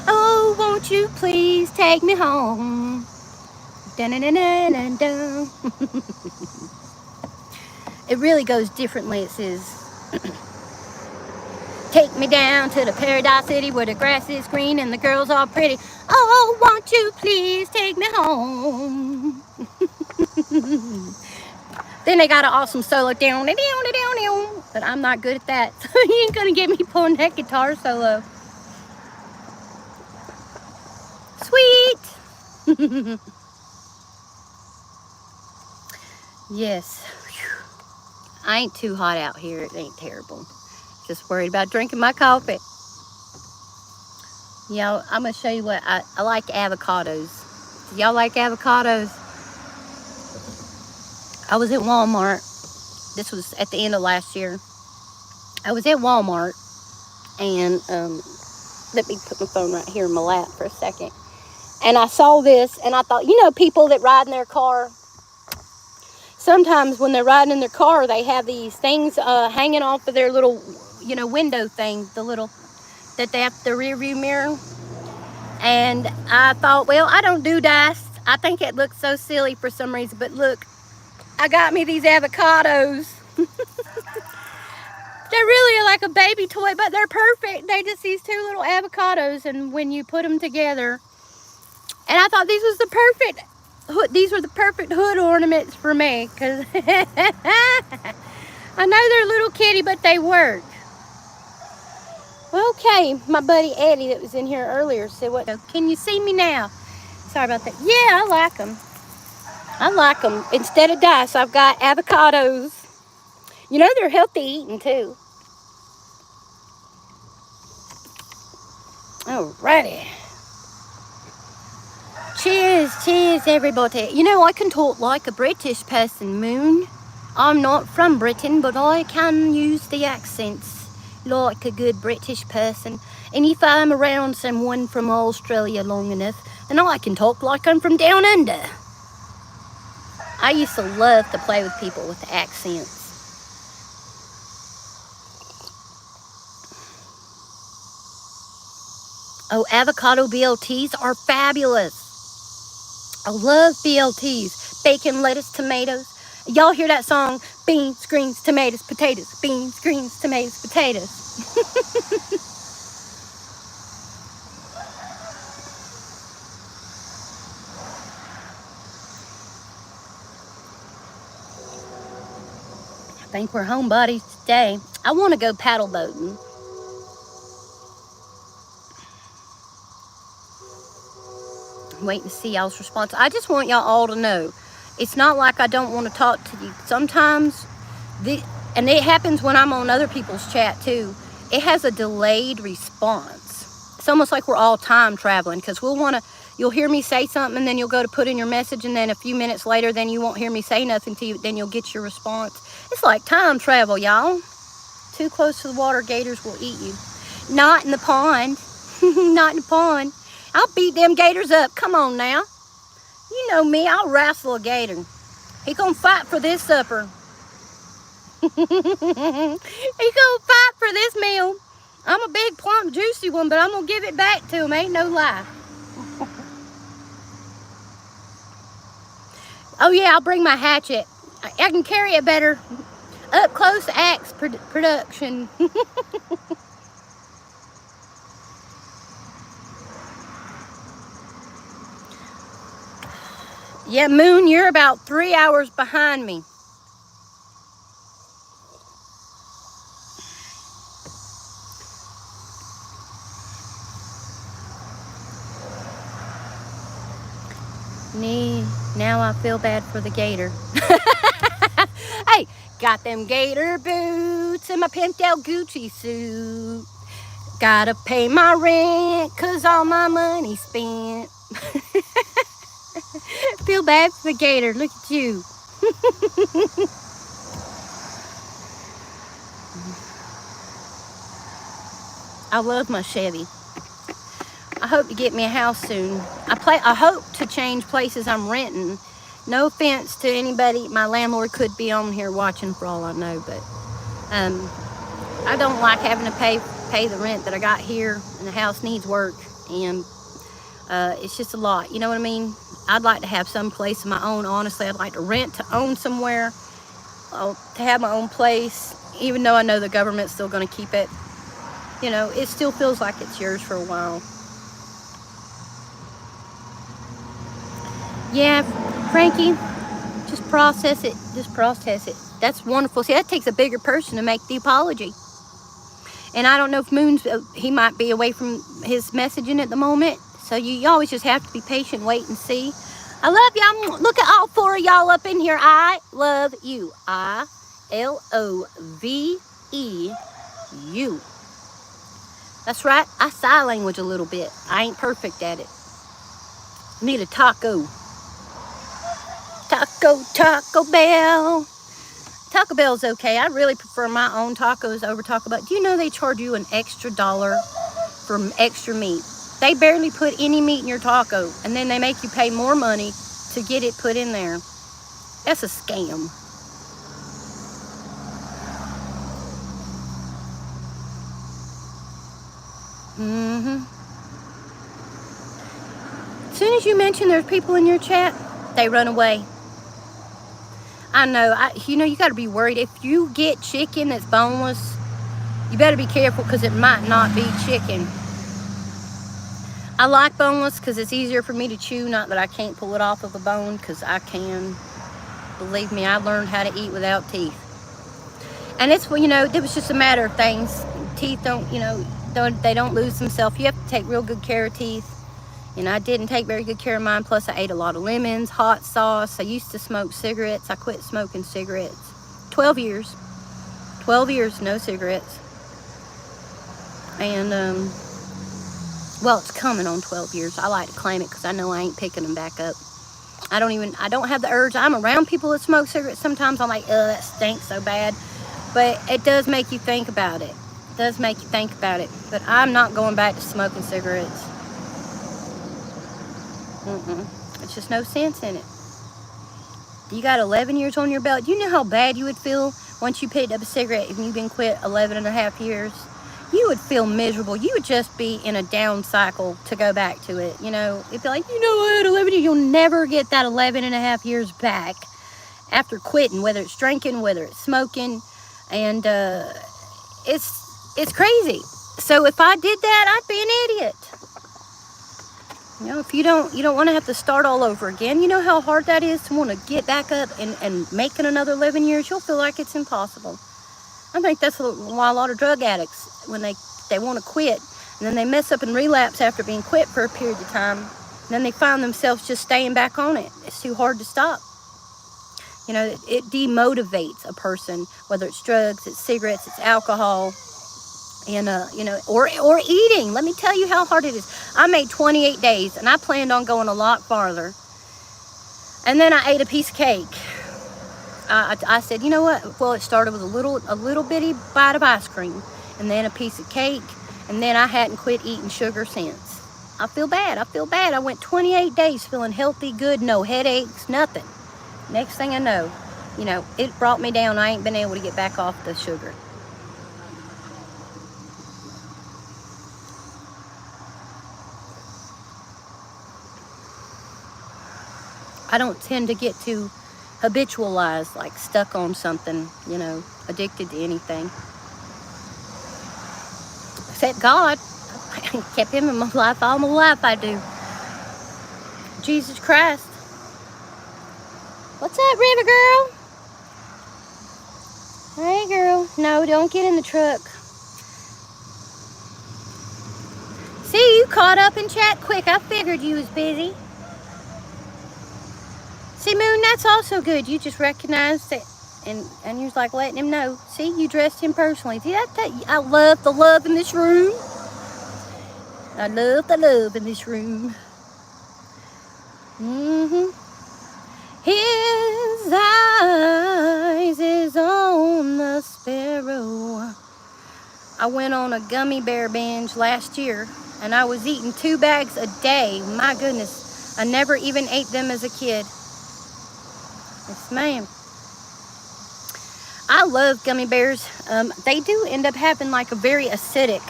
Speaker 1: Oh, won't you please take me home? Dun, dun, dun, dun, dun. It really goes differently. It says, take me down to the paradise city where the grass is green and the girls are pretty. Oh, won't you please take me home? Then they got an awesome solo down, but I'm not good at that. So you ain't gonna get me pulling that guitar solo. Sweet. Yes. Whew. I ain't too hot out here. It ain't terrible. Just worried about drinking my coffee. Y'all, I'm gonna show you what I like. Avocados. Y'all like avocados? I was at Walmart. This was at the end of last year. I was at Walmart, and let me put my phone right here in my lap for a second. And I saw this, and I thought, you know, people that ride in their car, sometimes when they're riding in their car, they have these things hanging off of their little, you know, window thing, the little, that they have the rear view mirror. And I thought, well, I don't do dice. I think it looks so silly for some reason, but look, I got me these avocados. They really are like a baby toy, but they're perfect. They just these two little avocados, and when you put them together, and I thought these were the perfect hood ornaments for me, because I know they're little kitty, but they work. Okay, my buddy Eddie that was in here earlier said, "What? Can you see me now?" Sorry about that. Yeah, I like them. I like them. Instead of dice, I've got avocados. You know, they're healthy eating too. Alrighty. Cheers, cheers, everybody. You know, I can talk like a British person, Moon. I'm not from Britain, but I can use the accents like a good British person. And if I'm around someone from Australia long enough, then I can talk like I'm from down under. I used to love to play with people with accents. Oh, avocado BLTs are fabulous. I love BLTs. Bacon, lettuce, tomatoes. Y'all hear that song? Beans, greens, tomatoes, potatoes. Beans, greens, tomatoes, potatoes. I think we're homebodies today. I want to go paddle boating. I'm waiting to see y'all's response. I just want y'all all to know, it's not like I don't want to talk to you. Sometimes, and it happens when I'm on other people's chat too, it has a delayed response. It's almost like we're all time traveling, because you'll hear me say something, and then you'll go to put in your message, and then a few minutes later, then you won't hear me say nothing to you, then you'll get your response. It's like time travel, y'all. Too close to the water, gators will eat you. Not in the pond. Not in the pond. I'll beat them gators up. Come on now. You know me, I'll wrestle a gator. He gonna fight for this supper. He gonna fight for this meal. I'm a big, plump, juicy one, but I'm gonna give it back to him. Ain't no lie. Oh yeah, I'll bring my hatchet. I can carry it better. Up close axe production. Yeah, Moon, you're about 3 hours behind me. Now I feel bad for the gator. Hey, got them gator boots and my pimped out Gucci suit. Gotta pay my rent, 'cause all my money's spent. Feel bad for the gator. Look at you. I love my Chevy. I hope to get me a house soon. I I hope to change places I'm renting. No offense to anybody. My landlord could be on here watching for all I know, but I don't like having to pay the rent that I got here, and the house needs work, and it's just a lot. You know what I mean? I'd like to have some place of my own. Honestly, I'd like to rent to own somewhere, to have my own place, even though I know the government's still going to keep it. You know, it still feels like it's yours for a while. Yeah, Frankie, just process it. Just process it. That's wonderful. See, that takes a bigger person to make the apology. And I don't know if Moon's, he might be away from his messaging at the moment. So you always just have to be patient, wait and see. I love y'all. Look at all 4 of y'all up in here. I love you. I-L-O-V-E-U. That's right. I sign language a little bit. I ain't perfect at it. I need a taco. Taco Bell. Taco Bell's okay. I really prefer my own tacos over Taco Bell. Do you know they charge you an extra $1 for extra meat? They barely put any meat in your taco, and then they make you pay more money to get it put in there. That's a scam. As soon as you mention there's people in your chat, they run away. I know. You know, you got to be worried. If you get chicken that's boneless, you better be careful, because it might not be chicken. I like boneless because it's easier for me to chew. Not that I can't pull it off of a bone, because I can. Believe me, I learned how to eat without teeth. And it's, you know, it was just a matter of things. Teeth don't, you know, they don't lose themselves. You have to take real good care of teeth. And I didn't take very good care of mine. Plus, I ate a lot of lemons, hot sauce. I used to smoke cigarettes. I quit smoking cigarettes. 12 years. 12 years, no cigarettes. And, well, it's coming on 12 years. I like to claim it because I know I ain't picking them back up. I don't have the urge. I'm around people that smoke cigarettes. Sometimes I'm like, oh, that stinks so bad. But it does make you think about it. It does make you think about it. But I'm not going back to smoking cigarettes. It's just no sense in it. You got 11 years on your belt. Do you know how bad you would feel once you picked up a cigarette and you've been quit 11 and a half years? You would feel miserable. You would just be in a down cycle to go back to it. You know, it'd be like, you know what, 11 years, you'll never get that 11 and a half years back after quitting, whether it's drinking, whether it's smoking. And it's crazy. So if I did that, I'd be an idiot. You know, if you don't want to have to start all over again. You know how hard that is to want to get back up and make it another 11 years? You'll feel like it's impossible. I think that's why a lot of drug addicts, when they want to quit, and then they mess up and relapse after being quit for a period of time, and then they find themselves just staying back on it. It's too hard to stop. You know, it demotivates a person, whether it's drugs, it's cigarettes, it's alcohol, and you know, or eating. Let me tell you how hard it is. I made 28 days, and I planned on going a lot farther. And then I ate a piece of cake. I said, you know what? Well, it started with a little bitty bite of ice cream, and then a piece of cake, and then I hadn't quit eating sugar since. I feel bad. I went 28 days feeling healthy, good, no headaches, nothing. Next thing I know, you know, it brought me down. I ain't been able to get back off the sugar. I don't tend to get too habitualized, like stuck on something, you know, addicted to anything. Except God. I kept him in my life all my life, I do. Jesus Christ. What's up, River Girl? Hey, girl. No, don't get in the truck. See, you caught up in chat quick. I figured you was busy. See, Moon, that's also good. You just recognized it, and you're like letting him know. See, you dressed him personally. See, I love the love in this room. I love the love in this room. His eyes is on the sparrow. I went on a gummy bear binge last year, and I was eating 2 bags a day. My goodness. I never even ate them as a kid. Yes, ma'am. I love gummy bears. They do end up having like a very acidic,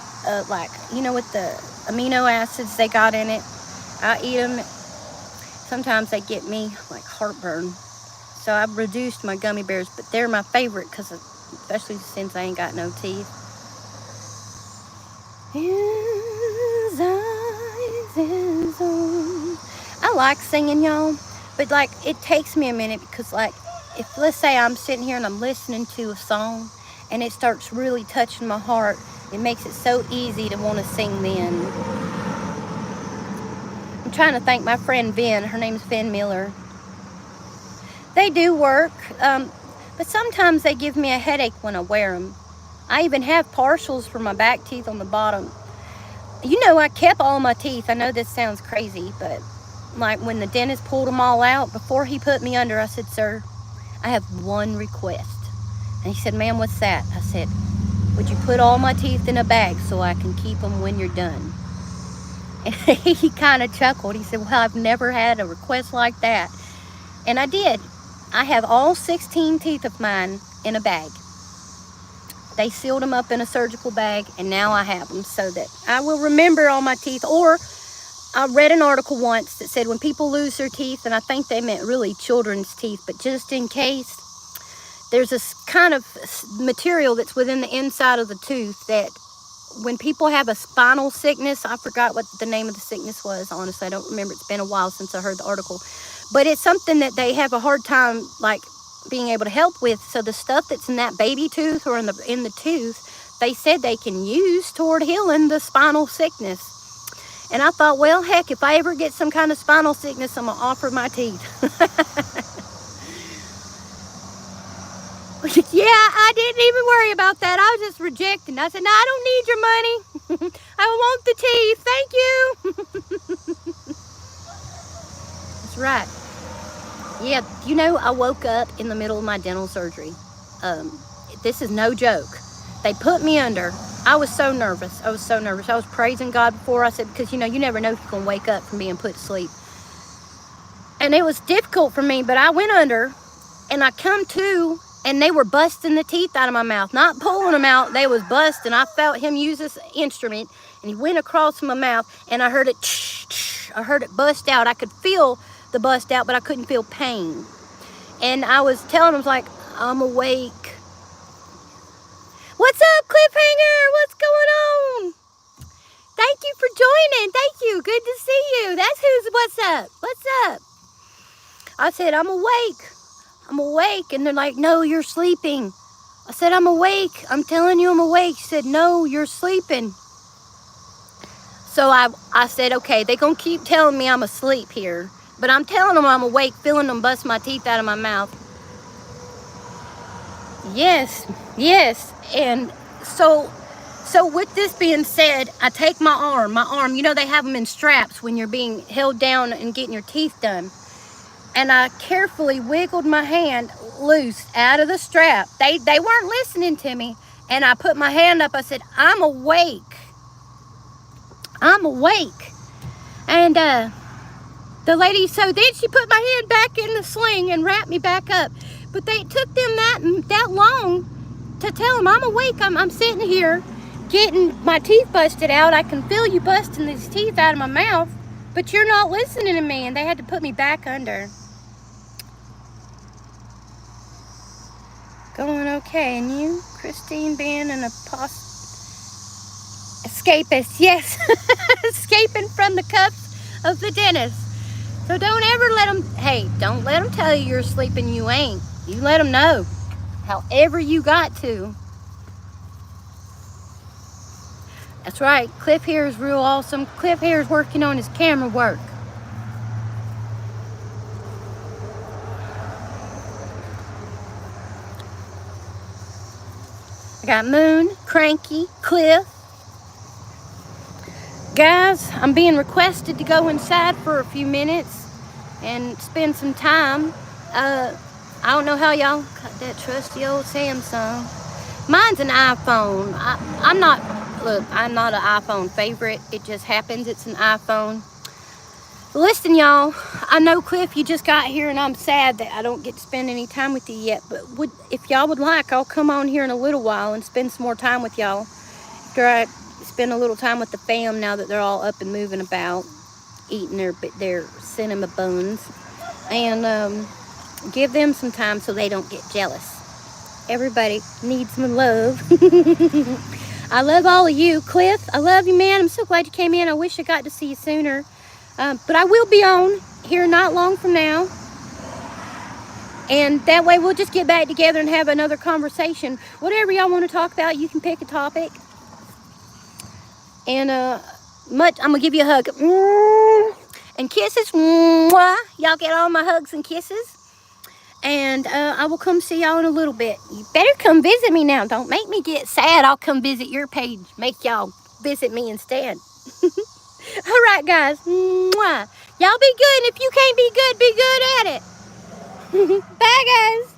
Speaker 1: like, you know, with the amino acids they got in it. I eat them. Sometimes they get me like heartburn. So I've reduced my gummy bears, but they're my favorite because, especially since I ain't got no teeth. His eyes is on. I like singing, y'all, but like it takes me a minute because, like, if let's say I'm sitting here and I'm listening to a song and it starts really touching my heart, it makes it so easy to want to sing then. I'm trying to thank my friend Vin. Her name's Vin Miller. They do work, but sometimes they give me a headache when I wear them. I even have partials for my back teeth on the bottom. You know, I kept all my teeth. I know this sounds crazy, but like when the dentist pulled them all out, before he put me under, I said, "Sir, I have one request." And he said, "Ma'am, what's that?" I said, "Would you put all my teeth in a bag so I can keep them when you're done?" And he kind of chuckled. He said, "Well, I've never had a request like that." And I did. I have all 16 teeth of mine in a bag. They sealed them up in a surgical bag, and now I have them so that I will remember all my teeth. Or I read an article once that said when people lose their teeth, and I think they meant really children's teeth, but just in case, there's this kind of material that's within the inside of the tooth that when people have a spinal sickness, I forgot what the name of the sickness was, honestly, I don't remember. It's been a while since I heard the article. But it's something that they have a hard time, like, being able to help with. So the stuff that's in that baby tooth or in the tooth, they said they can use toward healing the spinal sickness. And I thought, well, heck, if I ever get some kind of spinal sickness, I'm going to offer my teeth. Yeah, I didn't even worry about that. I was just rejecting. I said, "No, I don't need your money. I want the teeth. Thank you." That's right. Yeah, you know, I woke up in the middle of my dental surgery. This is no joke. They put me under. I was so nervous. I was praising God before. I said, because, you know, you never know if you're going to wake up from being put to sleep. And it was difficult for me, but I went under, and I come to, and they were busting the teeth out of my mouth. Not pulling them out, they was busting. I felt him use this instrument, and he went across my mouth, and I heard it, I heard it bust out. I could feel the bust out, but I couldn't feel pain. And I was telling him, I was like, "I'm awake." "What's up, Cliffhanger? What's going on? Thank you for joining. Thank you. Good to see you. That's what's up. What's up?" I said, "I'm awake. I'm awake." And they're like, "No, you're sleeping." I said, "I'm awake. I'm telling you I'm awake." She said, "No, you're sleeping." So I said, okay, they're going to keep telling me I'm asleep here. But I'm telling them I'm awake, feeling them bust my teeth out of my mouth. Yes, yes. And so with this being said, I take my arm, you know, they have them in straps when you're being held down and getting your teeth done. And I carefully wiggled my hand loose out of the strap. They weren't listening to me. And I put my hand up. I said, "I'm awake. I'm awake." And the lady, so then she put my head back in the sling and wrapped me back up. But it took them that long to tell them I'm awake. I'm sitting here getting my teeth busted out. I can feel you busting these teeth out of my mouth, but you're not listening to me. And they had to put me back under. Going okay. And you, Christine, being an escapist? Yes. Escaping from the cuffs of the dentist. So don't ever let them, hey, don't let them tell you you're asleep and you ain't. You let them know, however you got to. That's right, Cliff here is real awesome. Cliff here is working on his camera work. I got Moon, Cranky, Cliff. Guys, I'm being requested to go inside for a few minutes and spend some time. I don't know how y'all got that trusty old Samsung. Mine's an iPhone. I'm not an iPhone favorite. It just happens it's an iPhone. Listen, y'all, I know, Cliff, you just got here, and I'm sad that I don't get to spend any time with you yet, but if y'all would like, I'll come on here in a little while and spend some more time with y'all after I spend a little time with the fam now that they're all up and moving about, eating their cinema buns, and give them some time so they don't get jealous. Everybody needs some love. I love all of you. Cliff, I love you, man. I'm so glad you came in. I wish I got to see you sooner. But I will be on here not long from now. And that way we'll just get back together and have another conversation. Whatever y'all want to talk about, you can pick a topic. And I'm going to give you a hug. And kisses. Y'all get all my hugs and kisses. And I will come see y'all in a little bit. You better come visit me now. Don't make me get sad. I'll come visit your page. Make y'all visit me instead. All right, guys. Y'all be good. And if you can't be good at it. Bye, guys.